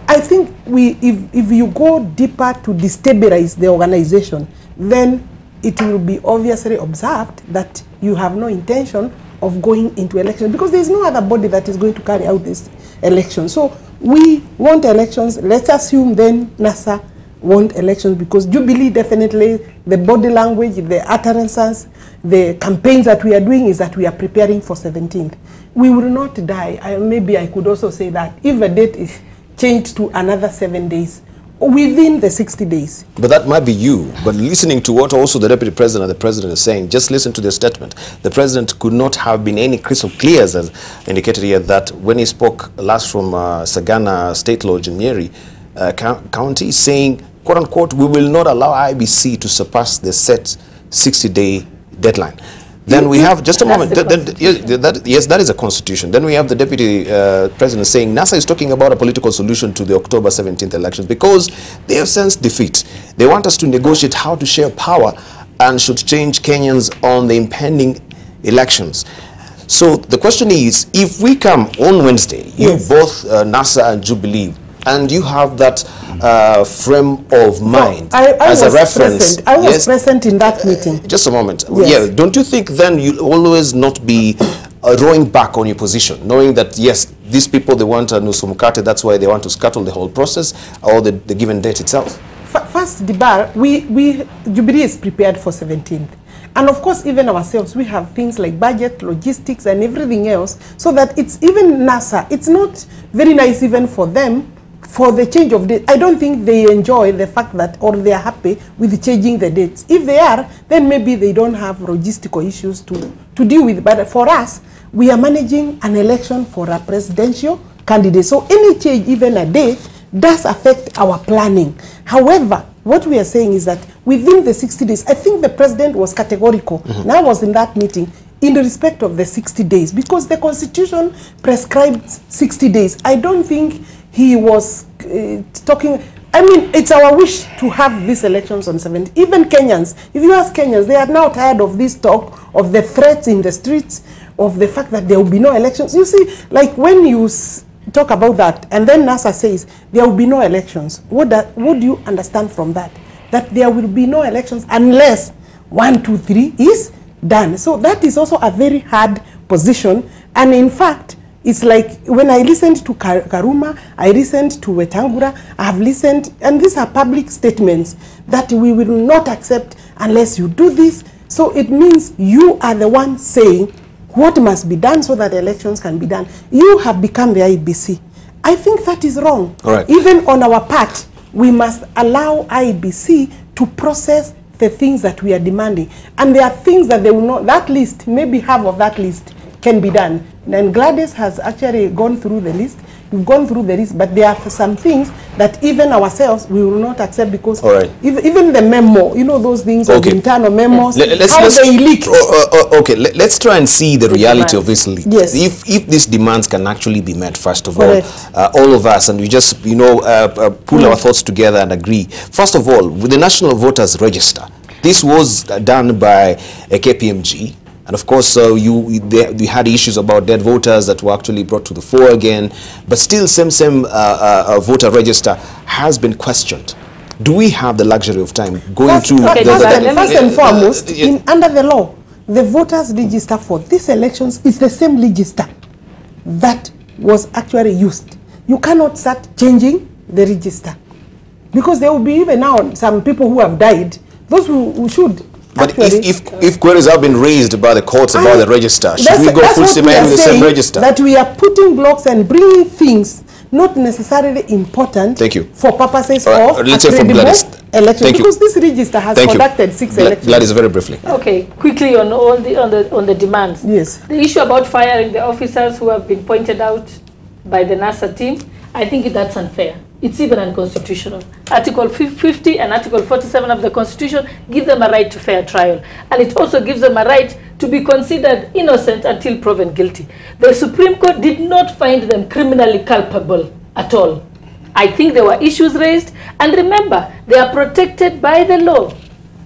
I think if you go deeper to destabilize the organization, then it will be obviously observed that you have no intention of going into election, because there is no other body that is going to carry out this election. So we want elections. Let's assume then NASA want elections, because Jubilee definitely, the body language, the utterances, the campaigns that we are doing is that we are preparing for 17th. We will not die. Maybe I could also say that if a date is changed to another 7 days, within the 60 days. But that might be you. But listening to what also the Deputy President and the President is saying, just listen to their statement. The President could not have been any crystal clear, as indicated here, that when he spoke last from Sagana State Lodge in Nyeri County, saying, quote unquote, we will not allow IEBC to surpass the set 60-day deadline. Then we have, just a moment, yes, that is a constitution. Then we have the Deputy President saying NASA is talking about a political solution to the October 17th elections because they have sensed defeat. They want us to negotiate how to share power and should change Kenyans on the impending elections. So the question is, if we come on Wednesday, you both NASA and Jubilee, and you have that frame of mind as a reference. I was present in that meeting. Just a moment. Yes. Yeah, don't you think then you'll always not be rowing back on your position, knowing that, yes, these people, they want a Nusumkate, that's why they want to scuttle the whole process or the given date itself? First, Debarl, Jubilee is prepared for 17th. And of course, even ourselves, we have things like budget, logistics, and everything else, so that it's even NASA, it's not very nice even for them for the change of date. I don't think they enjoy the fact that, or they are happy with changing the dates. If they are, then maybe they don't have logistical issues to deal with. But for us, we are managing an election for a presidential candidate. So any change, even a day, does affect our planning. However, what we are saying is that within the 60 days, I think the president was categorical. And I was in that meeting in respect of the 60 days, because the constitution prescribes 60 days. I don't think he was talking. I mean, it's our wish to have these elections on 17th. Even Kenyans, if you ask Kenyans, they are now tired of this talk of the threats in the streets, of the fact that there will be no elections. You see, like when you talk about that, and then NASA says there will be no elections, what do you understand from that? That there will be no elections unless 1, 2, 3 is done. So that is also a very hard position. And in fact, it's like when I listened to Karuma, I listened to Wetangula, I have listened, and these are public statements that we will not accept unless you do this. So it means you are the one saying what must be done so that elections can be done. You have become the IEBC. I think that is wrong. All right. Even on our part, we must allow IEBC to process the things that we are demanding. And there are things that they will not, that list, maybe half of that list can be done. And Gladys has actually gone through the list. We've gone through the list, but there are some things that even ourselves we will not accept, because even the memo, you know, those things of internal memos, let's leak. Let's try and see the reality of this leak. Yes. If these demands can actually be met, first of all of us, and we just, you know, pull our thoughts together and agree. First of all, with the National Voters Register, this was done by a KPMG. And of course, we had issues about dead voters that were actually brought to the fore again. But still, same voter register has been questioned. Do we have the luxury of time going to... First and foremost, under the law, the voters register for these elections is the same register that was actually used. You cannot start changing the register, because there will be even now some people who have died, those who should... But if queries have been raised by the courts about the register, should we go full steam ahead with the same register? That we are putting blocks and bringing things not necessarily important for purposes of a credible election. Because this register has conducted 6 elections. Gladys, very briefly. Okay, quickly on all on the demands. Yes. The issue about firing the officers who have been pointed out by the NASA team, I think that's unfair. It's even unconstitutional. Article 50 and Article 47 of the Constitution give them a right to fair trial. And it also gives them a right to be considered innocent until proven guilty. The Supreme Court did not find them criminally culpable at all. I think there were issues raised. And remember, they are protected by the law,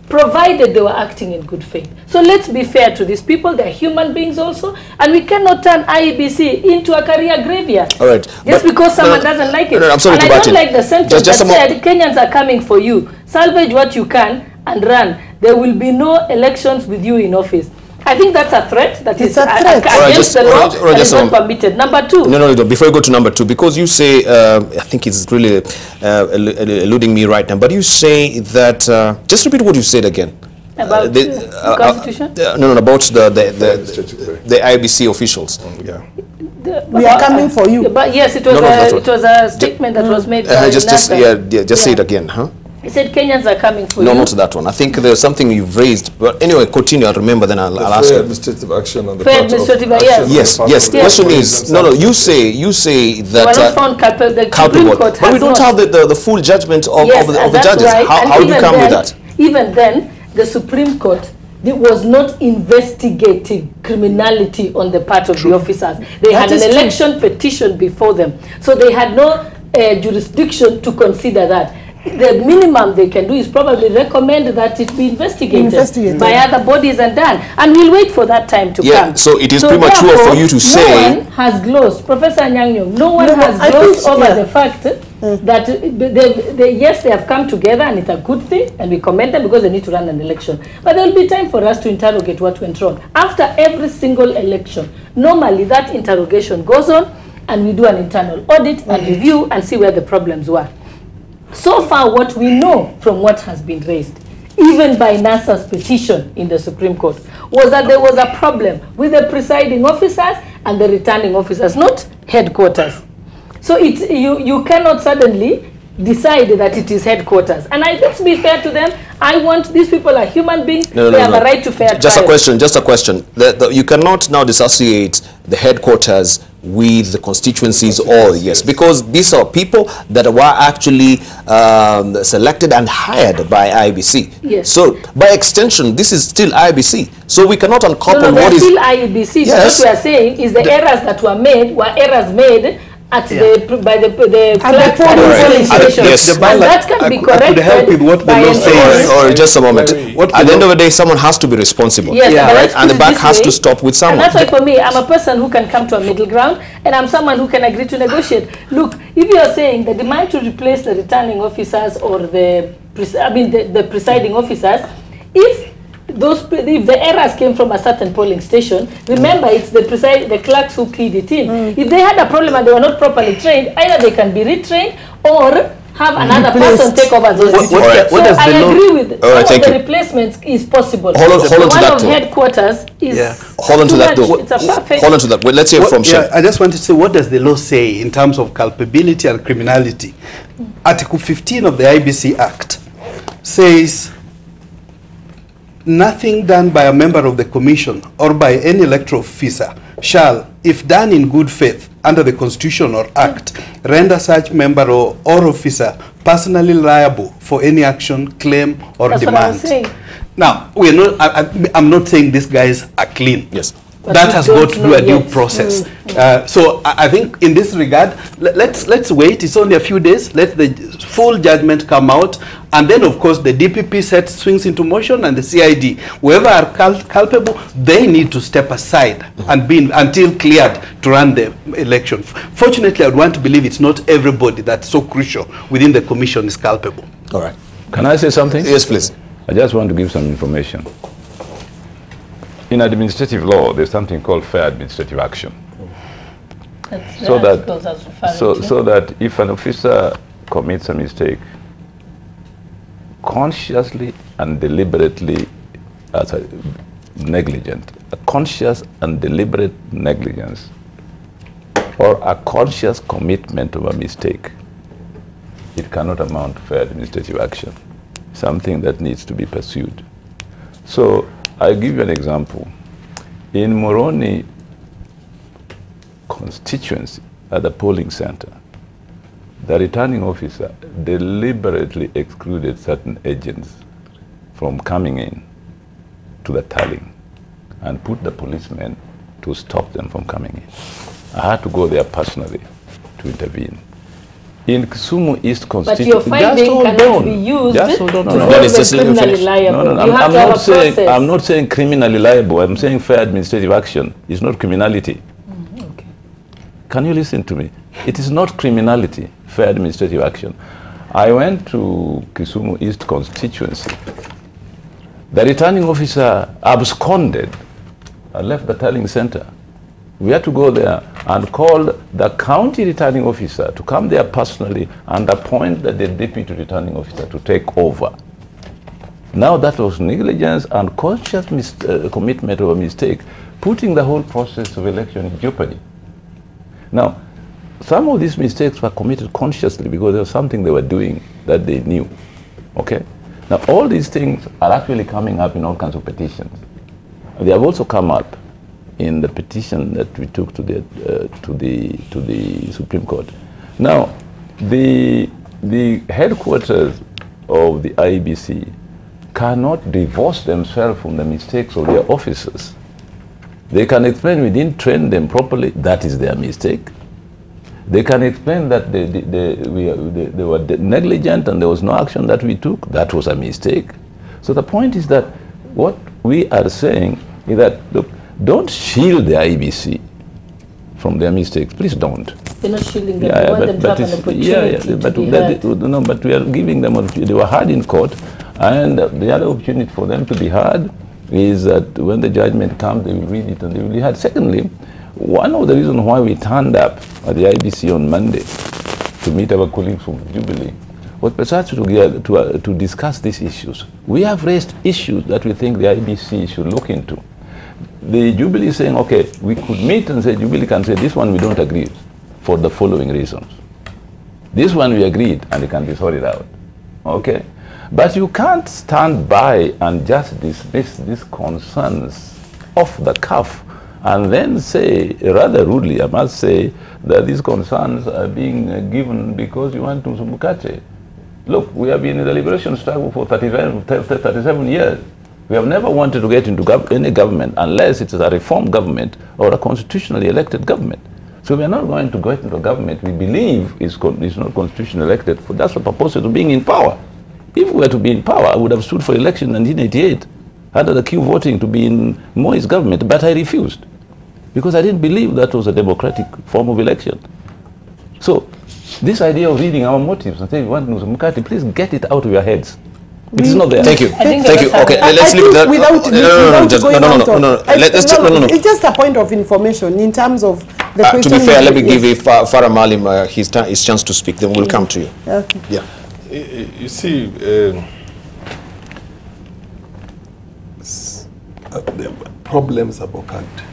provided they were acting in good faith. So let's be fair to these people. They're human beings also, and we cannot turn IEBC into a career graveyard. All right. Just because someone doesn't like it. I'm sorry, and I don't like the sentence that said Kenyans are coming for you. Salvage what you can and run. There will be no elections with you in office. I think that's a threat. That It's is a threat. against the law. That is not permitted. Number two. No, before you go to number two, because you say, I think it's really eluding me right now, but you say that, just repeat what you said again. About the Constitution? No, about the IEBC officials. Yeah. We are coming for you. But yes, it was a statement that was made by just say it again, huh? He said Kenyans are coming for you. No, not that one. I think there's something you've raised. But anyway, continue. I'll remember, then I'll ask Fair you. administrative action on the Fair part of administrative, action yes. on the Yes. part The of question authorities is, no, you say They were that not found culpable. The culpable. Supreme Court But we has don't not. have the full judgment of the that's judges. right. How do you even come with then- that? Even then, the Supreme Court was not investigating criminality on the part of the officers. They had an election petition before them. So they had no jurisdiction to consider that. The minimum they can do is probably recommend that it be investigated by other bodies and done. And we'll wait for that time to come. So it is premature for you to say. No one has glozed, Professor Anyang Nyong'o, no one has glozed over the fact that yes, they have come together and it's a good thing and we commend them because they need to run an election. But there will be time for us to interrogate what went wrong. After every single election, normally that interrogation goes on and we do an internal audit and review and see where the problems were. So far, what we know from what has been raised, even by NASA's petition in the Supreme Court, was that there was a problem with the presiding officers and the returning officers, not headquarters. So you cannot suddenly decide that it is headquarters. And let's be fair to them. I want, these people are human beings. They have a right to fair trial. Just a question. You cannot now dissociate the headquarters with the constituencies yes, because these are people that were actually selected and hired by IEBC. Yes. So by extension, this is still IEBC. So we cannot uncouple what is still Yes. IEBC. What we are saying is the errors that were errors made at by the clerks and polling stations. Yes. And that can be corrected. I could help with what the law says. Or just a moment. At the end of the day, someone has to be responsible. Yes, right? And the buck has to stop with someone. And that's why for me, I'm a person who can come to a middle ground, and I'm someone who can agree to negotiate. Look, if you are saying the demand to replace the returning officers or the presiding officers, if the errors came from a certain polling station, remember it's the clerks who keyed it in. If they had a problem and they were not properly trained, either they can be retrained or have another person take over those duties. I agree with some of the replacements is possible. Hold on to that. One of headquarters is Hold on to that though. It's a perfect. Hold on to that. Well, let's hear from Shem. I just want to say, what does the law say in terms of culpability and criminality? Article 15 of the IEBC Act says nothing done by a member of the commission or by any electoral officer shall, if done in good faith under the Constitution or Act, render such member or officer personally liable for any action, claim, or That's demand. what I'm saying. Now, we're not. I'm not saying these guys are clean. Yes. But that we has don't got to know do a due yet. process. So I think in this regard, let's wait. It's only a few days. Let the full judgment come out, and then of course the DPP set swings into motion, and the CID, whoever are culpable, they need to step aside and be until cleared to run the election. Fortunately, I would want to believe it's not everybody that's so crucial within the commission is culpable. All right. Can I say something? Yes, please. I just want to give some information. In administrative law, there's something called fair administrative action. So that if an officer commits a mistake, consciously and deliberately, as a negligent, a conscious and deliberate negligence, or a conscious commitment of a mistake, it cannot amount to fair administrative action. Something that needs to be pursued. So I'll give you an example. In Moroni constituency at the polling center, the returning officer deliberately excluded certain agents from coming in to the tallying and put the policemen to stop them from coming in. I had to go there personally to intervene. In Kisumu East constituency, but your finding cannot be used to hold them criminally liable. I'm not saying criminally liable. I'm saying fair administrative action is not criminality. Okay. Can you listen to me? It is not criminality, fair administrative action. I went to Kisumu East constituency. The returning officer absconded I left the tallying center. We had to go there and call the county returning officer to come there personally and appoint the deputy returning officer to take over. Now that was negligence and conscious commitment of a mistake, putting the whole process of election in jeopardy. Now, some of these mistakes were committed consciously because there was something they were doing that they knew. Okay? Now, all these things are actually coming up in all kinds of petitions. They have also come up in the petition that we took to the Supreme Court. Now, the headquarters of the IEBC cannot divorce themselves from the mistakes of their officers. They can explain we didn't train them properly, that is their mistake. They can explain that they were negligent and there was no action that we took, that was a mistake. So the point is that what we are saying is that, look, don't shield the IEBC from their mistakes, please don't. They're not shielding them, they want them to have an opportunity but we are giving them, they were heard in court, and the other opportunity for them to be heard is that when the judgment comes, they will read it and they will be heard. Secondly, one of the reasons why we turned up at the IEBC on Monday to meet our colleagues from Jubilee was precisely to discuss these issues. We have raised issues that we think the IEBC should look into. The Jubilee is saying, okay, we could meet and say, Jubilee can say, this one we don't agree for the following reasons. This one we agreed and it can be sorted out. Okay? But you can't stand by and just dismiss these concerns off the cuff and then say, rather rudely, I must say, that these concerns are being given because you want to Mukate. Look, we have been in the liberation struggle for 37 years. We have never wanted to get into any government unless it is a reform government or a constitutionally elected government. So we are not going to get into a government we believe is not constitutionally elected. That's the purpose of being in power. If we were to be in power, I would have stood for election in 1988 under the queue voting to be in Moi's government, but I refused because I didn't believe that was a democratic form of election. So this idea of reading our motives and saying, we want Mukati, please get it out of your heads. It is not there. Thank you. Thank you. Okay, let's leave that. It's just a point of information in terms of the question. To be fair, let me give Farah Maalim his chance to speak, then we'll come to you. Okay. Yeah. You see, the problems about country.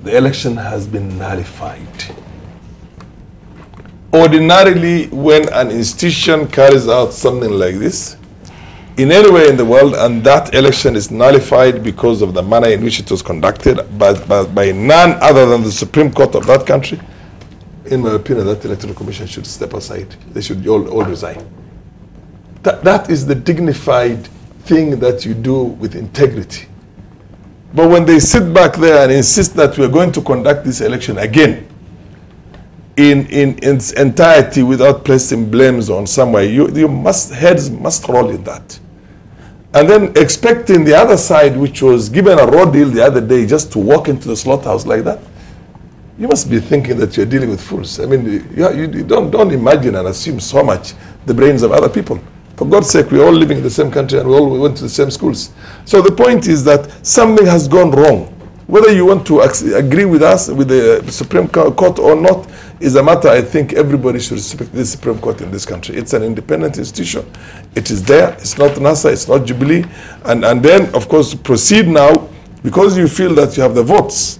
The election has been nullified. Ordinarily, when an institution carries out something like this, in anywhere in the world, and that election is nullified because of the manner in which it was conducted by none other than the Supreme Court of that country, in my opinion, that electoral commission should step aside. They should all resign. That is the dignified thing that you do with integrity. But when they sit back there and insist that we are going to conduct this election again, in its entirety without placing blames on somewhere, heads must roll in that. And then expecting the other side, which was given a raw deal the other day, just to walk into the slaughterhouse like that, you must be thinking that you're dealing with fools. I mean, you don't imagine and assume so much the brains of other people. For God's sake, we're all living in the same country and we went to the same schools. So the point is that something has gone wrong. Whether you want to agree with us, with the Supreme Court or not, is a matter I think everybody should respect the Supreme Court in this country. It's an independent institution. It is there. It's not NASA. It's not Jubilee. And then, of course, proceed now because you feel that you have the votes.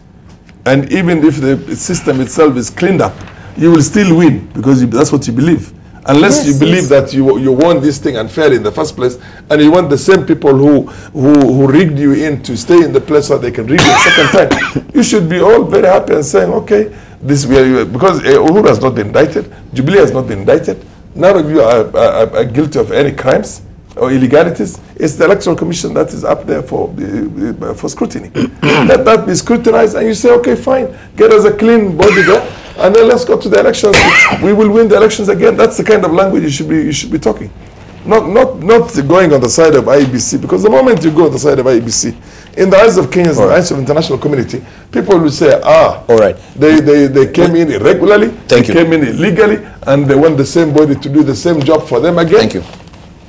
And even if the system itself is cleaned up, you will still win because that's what you believe. Unless you believe that you won this thing unfairly in the first place, and you want the same people who rigged you in to stay in the place so they can rig you a second time, you should be all very happy and saying, okay, because Uhuru has not been indicted, Jubilee has not been indicted, none of you are guilty of any crimes or illegalities. It's the Electoral Commission that is up there for scrutiny. Let that be scrutinized, and you say, okay, fine, get us a clean body there, and then let's go to the elections. We will win the elections again. That's the kind of language you should be talking. Not going on the side of IEBC, because the moment you go on the side of IEBC, in the eyes of Kenyans, in the eyes of the international community, people will say, all right, they came in irregularly, they came in illegally, and they want the same body to do the same job for them again.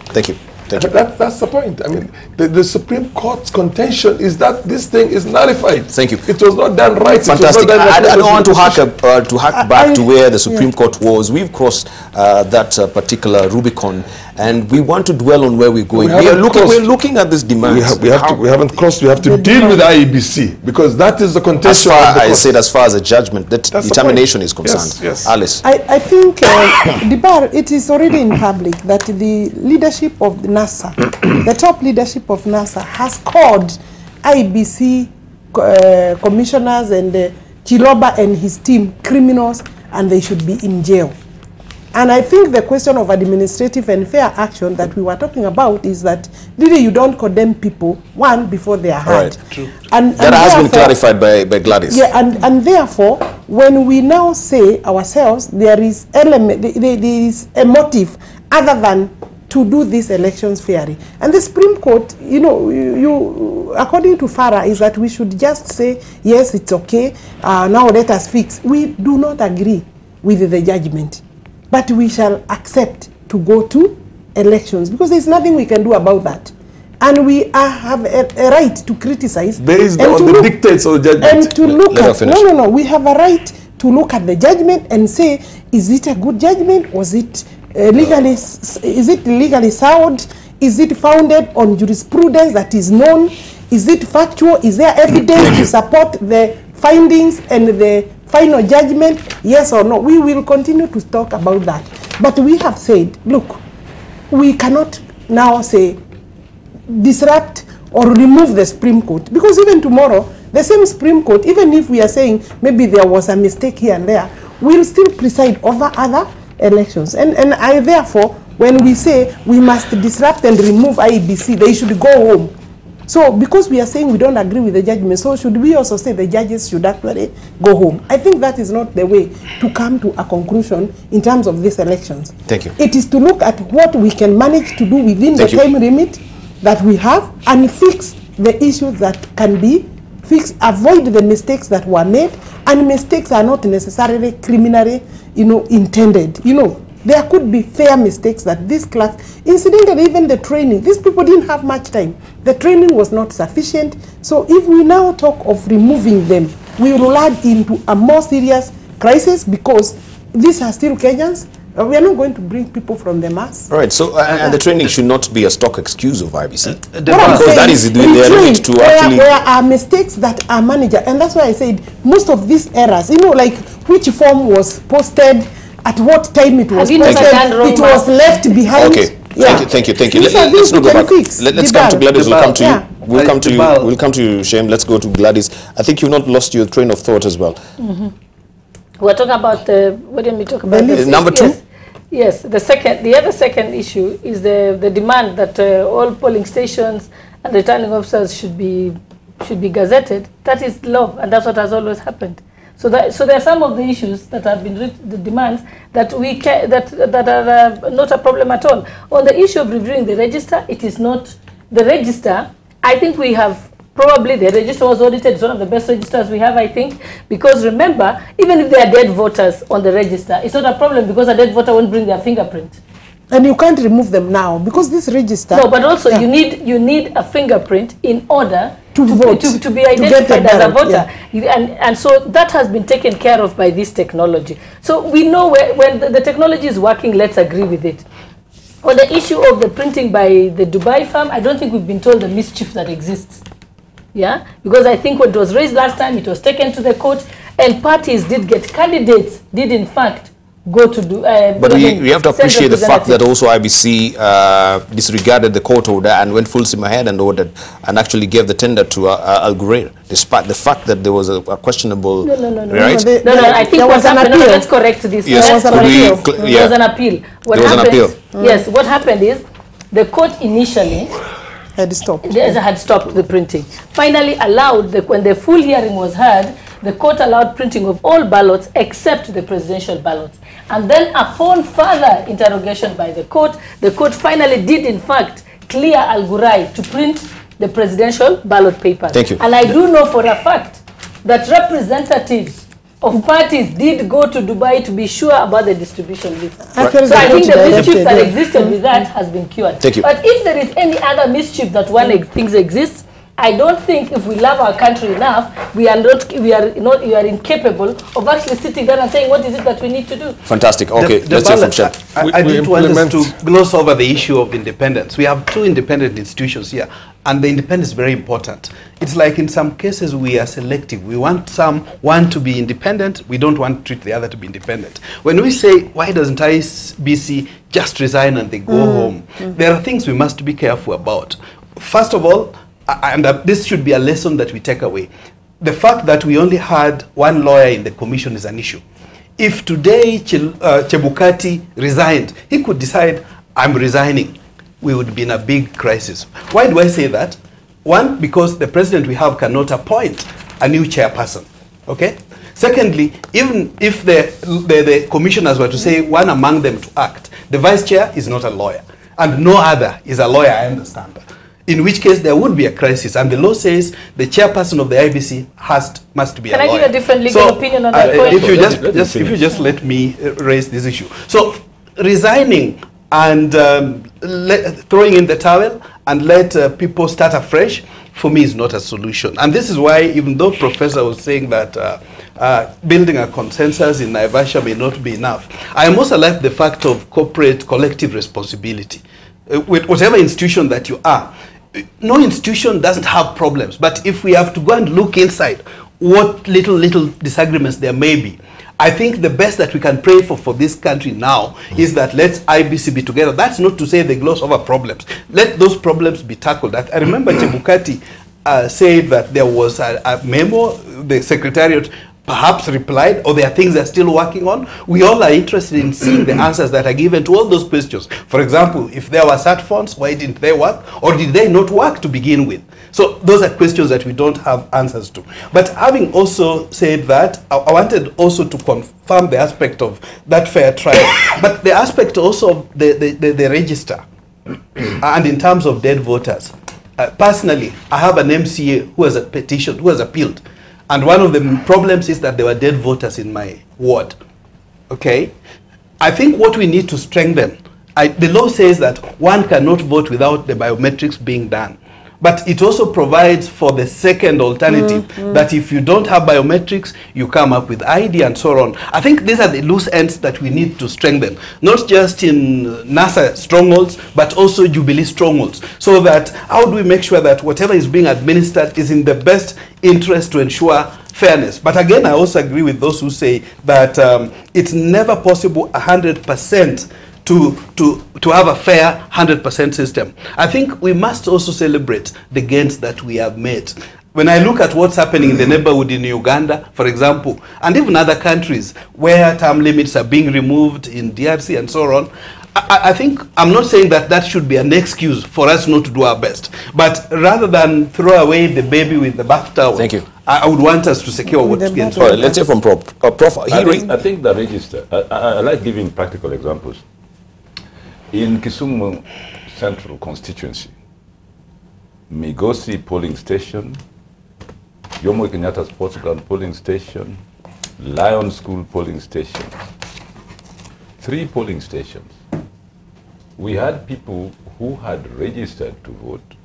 Thank you. That's the point. I mean, the Supreme Court's contention is that this thing is nullified. Thank you. It was not done right. Fantastic. I don't want to hark back to where the Supreme Court was. We've crossed that particular Rubicon, and we want to dwell on where we're going. We're looking at this demand. We haven't crossed. We have to deal with IEBC, because that is the contention. I said, as far as the judgment, that determination is concerned. Yes. Alice. I think, Debarl, it is already in public that the leadership of the NASA, the top leadership of NASA, has called IEBC commissioners and Chiloba and his team criminals, and they should be in jail. And I think the question of administrative and fair action that we were talking about is that really you don't condemn people, one, before they are hard. Right. True. And that has been clarified by Gladys. Yeah, and therefore, when we now say ourselves, there is a motive other than to do these elections fairly. And the Supreme Court, you know, according to Farah, is that we should just say, yes, it's okay, now let us fix. We do not agree with the judgment, but we shall accept to go to elections, because there's nothing we can do about that. And we have a right to criticize. Based on the dictates of the judgment. And to look at, no, we have a right to look at the judgment and say, is it a good judgment? Was it legally sound? Is it founded on jurisprudence that is known? Is it factual? Is there evidence to support the findings and the final judgment? Yes or no? We will continue to talk about that. But we have said, look, we cannot now say disrupt or remove the Supreme Court, because even tomorrow, the same Supreme Court, even if we are saying maybe there was a mistake here and there, will still preside over other elections. And I therefore, when we say we must disrupt and remove IEBC, they should go home. So because we are saying we don't agree with the judgment, so should we also say the judges should actually go home? I think that is not the way to come to a conclusion in terms of these elections. Thank you. It is to look at what we can manage to do within the time limit that we have and fix the issues that can be fixed, avoid the mistakes that were made, and mistakes are not necessarily criminally, intended. There could be fair mistakes that these clerks, incidentally, even the training, these people didn't have much time. The training was not sufficient. So if we now talk of removing them, we will add into a more serious crisis, because these are still Kenyans. We are not going to bring people from the mass. All right, so and the training should not be a stock excuse of IBC. Because that is the limit to actually... There are mistakes that are manageable. And that's why I said most of these errors, like which form was posted, at what time it was posted, it was left behind. Okay, thank you. Let's not go back. Let's come to Gladys. We'll come to you. We'll come to you, Shem. Let's go to Gladys. I think you've not lost your train of thought as well. We're talking about what did we talk about? Number two? Yes. The other second issue is the demand that all polling stations and returning officers should be gazetted. That is law, and that's what has always happened. So there are some of the issues that have been the demands that that are not a problem at all. On the issue of reviewing the register, it is not the register. I think we have. Probably the register was audited. It's one of the best registers we have, I think, because remember, even if there are dead voters on the register, it's not a problem, because a dead voter won't bring their fingerprint. And you can't remove them now, because this register... No, but also you need a fingerprint in order to vote, to be identified as a voter. Yeah. And so that has been taken care of by this technology. So we know when the technology is working, let's agree with it. On the issue of the printing by the Dubai firm, I don't think we've been told the mischief that exists. Yeah, because I think when it was raised last time, it was taken to the court, and parties candidates did in fact go to do. But we have to appreciate the fact that also IBC disregarded the court order and went full steam ahead and ordered and actually gave the tender to Ghurair, despite the fact that there was a questionable. No. Right? No. I think what happened. No, let's correct this. Yes, there was an appeal. What happened? Yes, what happened is the court initially had stopped the printing. Finally allowed, when the full hearing was heard, the court allowed printing of all ballots except the presidential ballots. And then upon further interrogation by the court finally did in fact clear Ghurair to print the presidential ballot papers. Thank you. And I do know for a fact that representatives of parties did go to Dubai to be sure about the distribution list. Actually, So I think the mischief that yeah. existed with that has been cured. Thank you. But if there is any other mischief that one thinks exists, I don't think if we love our country enough, we are incapable of actually sitting down and saying, what is it that we need to do? Fantastic. Okay, let's hear from Shem. I did want us to gloss over the issue of independence. We have two independent institutions here, and the independence is very important. It's like in some cases we are selective. We want one to be independent. We don't want to treat the other to be independent. When we say, why doesn't IEBC just resign and they go home? There are things we must be careful about. First of all, and this should be a lesson that we take away. The fact that we only had one lawyer in the commission is an issue. If today Chebukati resigned, he could decide, I'm resigning. We would be in a big crisis. Why do I say that? One, because the president we have cannot appoint a new chairperson. Okay? Secondly, even if the commissioners were to say one among them to act, the vice chair is not a lawyer. And no other is a lawyer, I understand. In which case there would be a crisis, and the law says the chairperson of the IEBC must be a lawyer. Can I give a different legal opinion on that point? If you just let me raise this issue. So resigning and throwing in the towel and let people start afresh, for me, is not a solution. And this is why, even though Professor was saying that building a consensus in Naivasha may not be enough, I am also like the fact of corporate collective responsibility. With whatever institution that you are, no institution doesn't have problems. But if we have to go and look inside what little disagreements there may be, I think the best that we can pray for this country now is that let's IEBC be together. That's not to say they gloss over problems. Let those problems be tackled. I remember Chebukati said that there was a memo, the secretariat perhaps replied, or there are things they're still working on. We all are interested in seeing the answers that are given to all those questions. For example, if there were SAT funds, why didn't they work? Or did they not work to begin with? So those are questions that we don't have answers to. But having also said that, I wanted also to confirm the aspect of that fair trial, but the aspect also of the register, and in terms of dead voters. Personally, I have an MCA who has a petition, who has appealed. And one of the problems is that there were dead voters in my ward. Okay? I think what we need to strengthen, the law says that one cannot vote without the biometrics being done. But it also provides for the second alternative, that if you don't have biometrics, you come up with ID and so on. I think these are the loose ends that we need to strengthen, not just in NASA strongholds, but also Jubilee strongholds, so that how do we make sure that whatever is being administered is in the best interest to ensure fairness. But again, I also agree with those who say that it's never possible 100% to have a fair 100% system. I think we must also celebrate the gains that we have made. When I look at what's happening in the neighborhood in Uganda, for example, and even other countries where term limits are being removed in DRC and so on, I think, I'm not saying that that should be an excuse for us not to do our best, but rather than throw away the baby with the bath towel, thank you. I would want us to secure what's gained. All right, let's hear from Prof. I think the register, I like giving practical examples. In Kisumu Central Constituency, Migosi polling station, Jomo Kenyatta Sports Ground polling station, Lion School polling station, 3 polling stations. We had people who had registered to vote,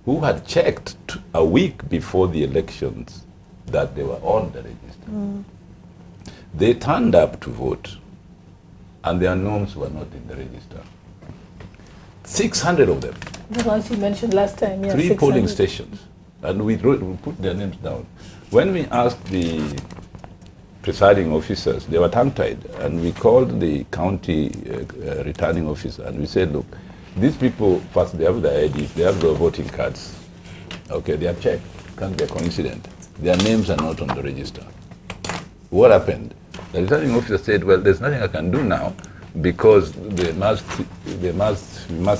who had checked a week before the elections that they were on the register. They turned up to vote, and their names were not in the register. 600 of them. The ones you mentioned last time, yeah. 3 polling stations, and we put their names down. When we asked the presiding officers, they were tongue-tied, and we called the county returning officer, and we said, look, these people, first they have their IDs, they have their voting cards. Okay, they are checked, can't be a coincidence. Their names are not on the register. What happened? The returning officer said, well, there's nothing I can do now because we must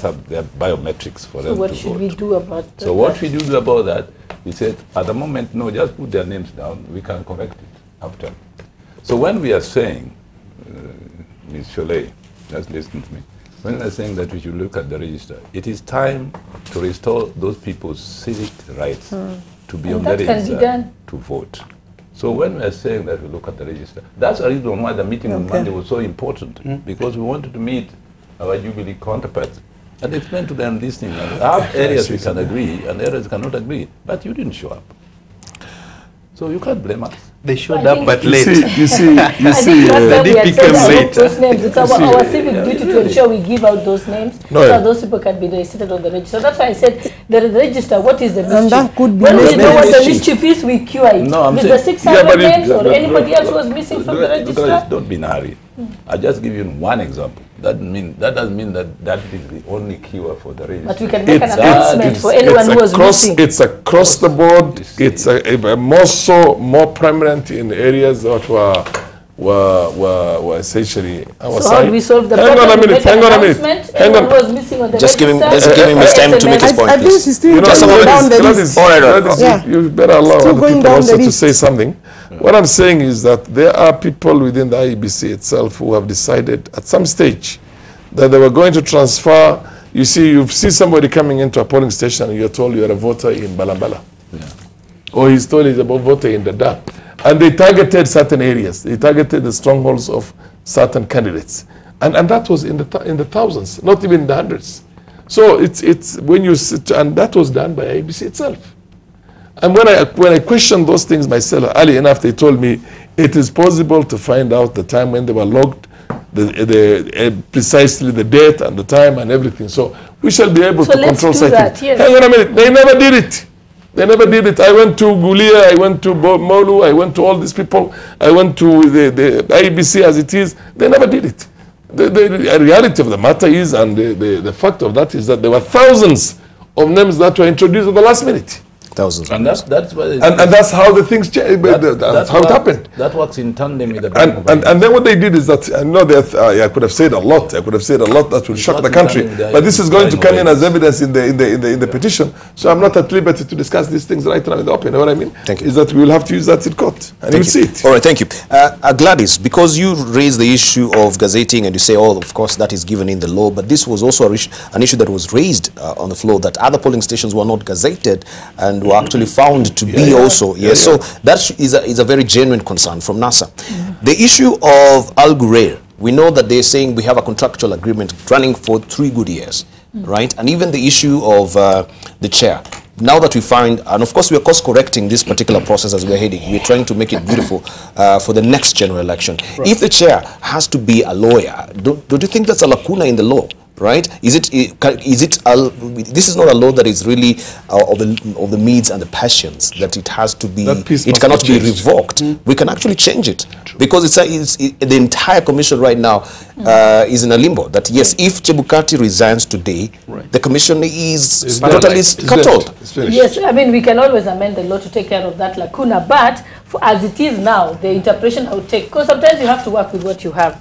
have their biometrics for them to vote. So what should we do about that? So what we do about that, he said, at the moment, no, just put their names down, we can correct it after. So when we are saying, Ms. Shollei, just listen to me, when we are saying that we should look at the register, it is time to restore those people's civic rights to be on the register to vote. So when we are saying that we look at the register, that's the reason why the meeting on Monday was so important, because we wanted to meet our Jubilee counterparts and explain to them this thing. There are areas we can agree and areas cannot agree, but you didn't show up. So you can't blame us. They showed up, but late. You see, the DP came late. Those names. It's our civic duty to ensure we give out those names so those people can be registered on the register. That's why I said the register, what is the mischief? And that could be when we know what the mischief is, we cure it. No, With the 600 names or anybody else who was missing from the register? Don't be in a hurry. I'll just give you one example. That doesn't mean that is the only cure for the register. But we can make an announcement for anyone who was missing. It's across the board. It's more prominent in areas that were essentially. So how do we solve the problem? Hang on a minute. Anyone who was missing on the just give him register? his time to make his point, I think she's still going down the list. You better allow other people also to say something. What I'm saying is that there are people within the IEBC itself who have decided at some stage that they were going to transfer. You see somebody coming into a polling station and you're told you're a voter in Balambala. Yeah. Or he's told he's a voter in Dada. And they targeted certain areas. They targeted the strongholds of certain candidates. And that was in the thousands, not even in the hundreds. So it's when you sit, and that was done by IEBC itself. And when I questioned those things myself, early enough, they told me it is possible to find out the time when they were logged, precisely the date and the time and everything. So we shall be able to control certain. Yes. Hang on a minute. They never did it. They never did it. I went to Ghurair, I went to Molu, I went to all these people, I went to the IEBC as it is. They never did it. The reality of the matter is, and the fact of that is that there were thousands of names that were introduced at the last minute. Thousands. And that's why and that's how the things changed. That's how it happened. That works in tandem with the and then what they did is that I know that I could have said a lot. I could have said a lot that will shock the country. But this is going to come in as evidence in the petition. So I'm not at liberty to discuss these things right now in the open. You know what I mean? Thank you. Is that we will have to use that in court, and you'll see it. All right, thank you. Gladys, because you raised the issue of gazetting and you say, oh, of course, that is given in the law, but this was also an issue that was raised on the floor, that other polling stations were not gazetted and were actually found to be also. Yes, so that is a very genuine concern from NASA. The issue of Ghurair, we know that they're saying we have a contractual agreement running for 3 good years, right? And even the issue of the chair. Now that we find, and of course we are course correcting this particular process as we're heading, we're trying to make it beautiful for the next general election. Right. If the chair has to be a lawyer, don't you think that's a lacuna in the law? Right? This is not a law that is really of the needs and the passions, that it has to be, it cannot be revoked. We can actually change it. True. Because the entire commission right now is in a limbo, that yes, if Chebukati resigns today, the commission is totally scuttled. Yes, I mean, we can always amend the law to take care of that lacuna, but as it is now, the interpretation I would take, because sometimes you have to work with what you have.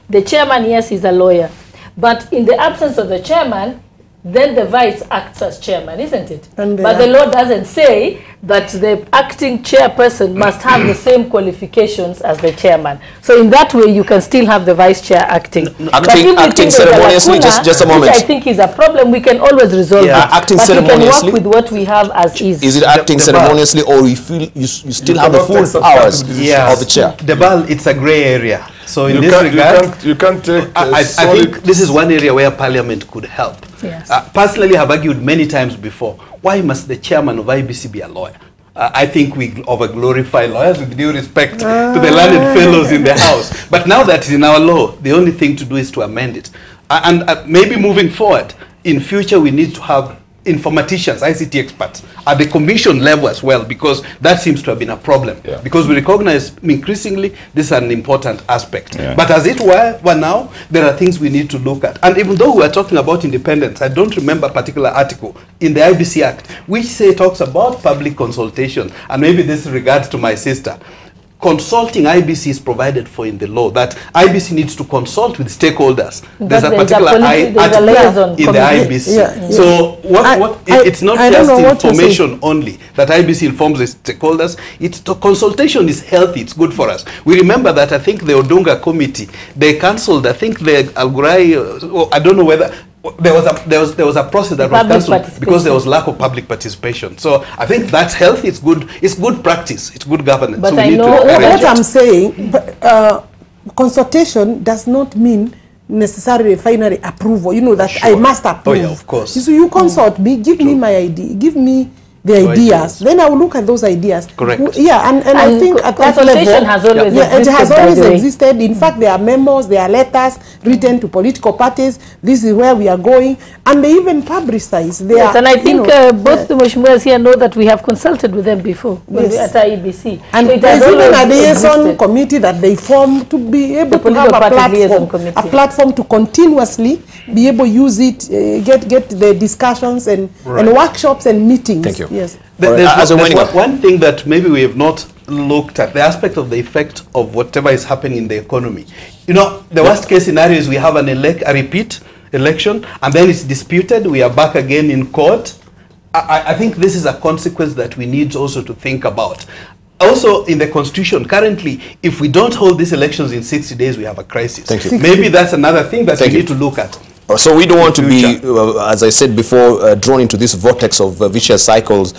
The chairman, yes, is a lawyer. But in the absence of the chairman, then the vice acts as chairman, isn't it? But the law doesn't say that the acting chairperson must have the same qualifications as the chairman. So in that way, you can still have the vice chair acting. Acting ceremoniously, just a moment. Which I think is a problem. We can always resolve it. Acting ceremoniously. We can work with what we have as is. Is it acting ceremoniously, or you feel you still have the full powers of the chair? Debarl, it's a gray area. So in this regard, you can't take. I think this is one area where Parliament could help. Yes. Personally, I have argued many times before, why must the chairman of IEBC be a lawyer? I think we over-glorify lawyers, with due respect to the learned fellows in the House. But now that it's in our law, the only thing to do is to amend it. And maybe moving forward, in future we need to have informaticians, ICT experts, at the commission level as well, because that seems to have been a problem. Yeah. Because we recognize increasingly this is an important aspect. Yeah. But as it were now, there are things we need to look at. And even though we are talking about independence, I don't remember a particular article in the IEBC Act which talks about public consultation. And maybe this regards to my sister. Consulting IEBC is provided for in the law, that IEBC needs to consult with stakeholders. There's a particular article in the IEBC. Yeah. So it's not just information only that IEBC informs the stakeholders. Consultation is healthy, it's good for us. We remember that I think the Odonga committee, they cancelled, I think the Ghurair, I don't know whether, there was a process that was cancelled because there was lack of public participation. So I think that's healthy. It's good practice. It's good governance. But so I know what I'm saying. Consultation does not mean necessarily finally approval. You know that I must approve. Oh yeah, of course. So you consult me, give me my idea, give me the ideas. Then I will look at those ideas. Correct. Yeah, and I think at that level, has always it has always existed. In fact, there are memos, there are letters written to political parties. This is where we are going, and they even publicize. Yes, and I think both the Mheshimiwas here know that we have consulted with them before when we at IEBC. And so there's even a liaison committee that they form to be able to have a platform to continuously be able to use it, get the discussions and workshops and meetings. Thank you. Yes. There's one thing that maybe we have not looked at, the aspect of the effect of whatever is happening in the economy. You know, the worst case scenario is we have a repeat election, and then it's disputed, we are back again in court. I think this is a consequence that we need also to think about. Also, in the Constitution, currently, if we don't hold these elections in 60 days, we have a crisis. Thank you. Maybe that's another thing that we need to look at. So we don't want to be, as I said before, drawn into this vortex of vicious cycles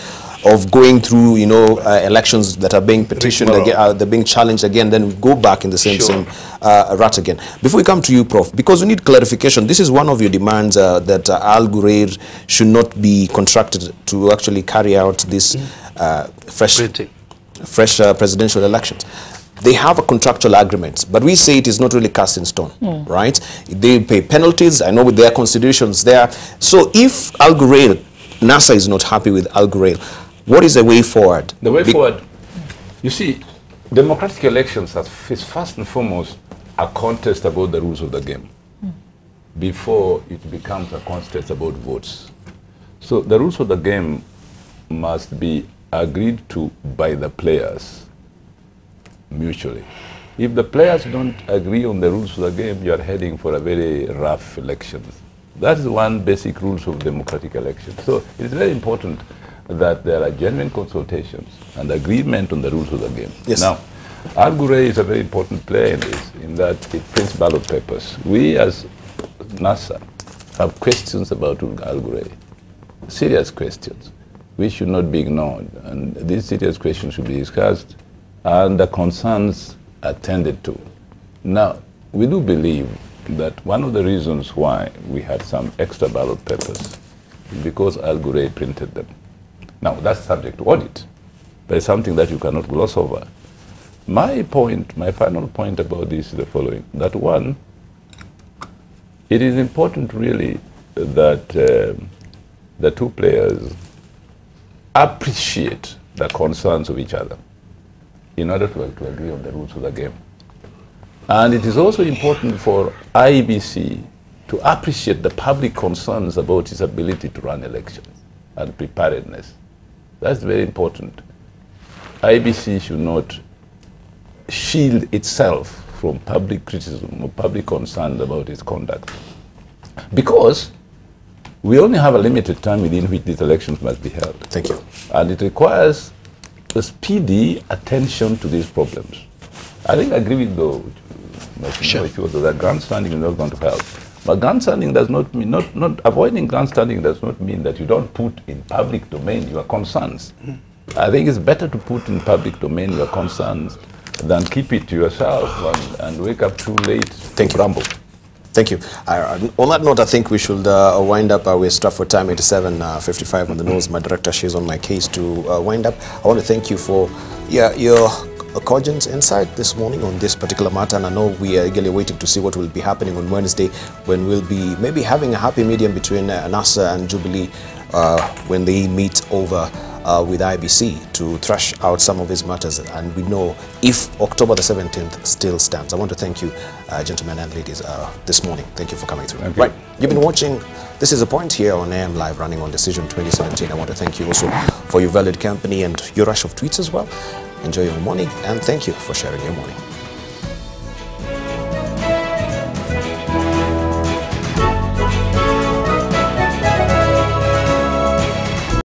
of going through, you know, elections that are being petitioned again, they're being challenged again, then go back in the same rut again. Before we come to you, Prof, because we need clarification, this is one of your demands that Ghurair should not be contracted to actually carry out this fresh presidential elections. They have a contractual agreement, but we say it is not really cast in stone, right? They pay penalties, I know with their considerations there. So if Ghurair, NASA is not happy with Ghurair, what is the way forward? The way forward, you see, democratic elections is first and foremost a contest about the rules of the game before it becomes a contest about votes. So the rules of the game must be agreed to by the players mutually. If the players don't agree on the rules of the game, you are heading for a very rough elections. That is one basic rules of democratic elections. So it is very important that there are genuine consultations and agreement on the rules of the game. Yes. Now, Ghurair is a very important player in this, in that it prints ballot papers. We as NASA have questions about Ghurair, serious questions, which should not be ignored. And these serious questions should be discussed and the concerns attended to. Now, we do believe that one of the reasons why we had some extra ballot papers is because Ghurair printed them. Now, that's subject to audit, but it's something that you cannot gloss over. My final point about this is the following, that one, it is important really that the two players appreciate the concerns of each other in order to agree on the rules of the game. And it is also important for IEBC to appreciate the public concerns about its ability to run elections and preparedness. That's very important. IEBC should not shield itself from public criticism or public concerns about its conduct, because we only have a limited time within which these elections must be held. Thank you. And it requires a speedy attention to these problems. I think I agree with Shem Ochuodho that grandstanding is not going to help. But grandstanding does not mean, not avoiding grandstanding does not mean that you don't put in public domain your concerns. I think it's better to put in public domain your concerns than keep it to yourself and wake up too late to grumble. Thank you. On that note, I think we should wind up. We're strapped for time, 87:55 on the nose. My director, she's on my case to wind up. I want to thank you for your cogent insight this morning on this particular matter, and I know we are eagerly waiting to see what will be happening on Wednesday, when we'll be maybe having a happy medium between NASA and Jubilee when they meet over with IEBC to thrash out some of these matters, and we know if October the 17th still stands. I want to thank you, gentlemen and ladies, this morning. Thank you for coming through. Right, you've been watching This is a Point here on AM Live, running on Decision 2017. I want to thank you also for your valid company and your rush of tweets as well. Enjoy your morning, and thank you for sharing your morning.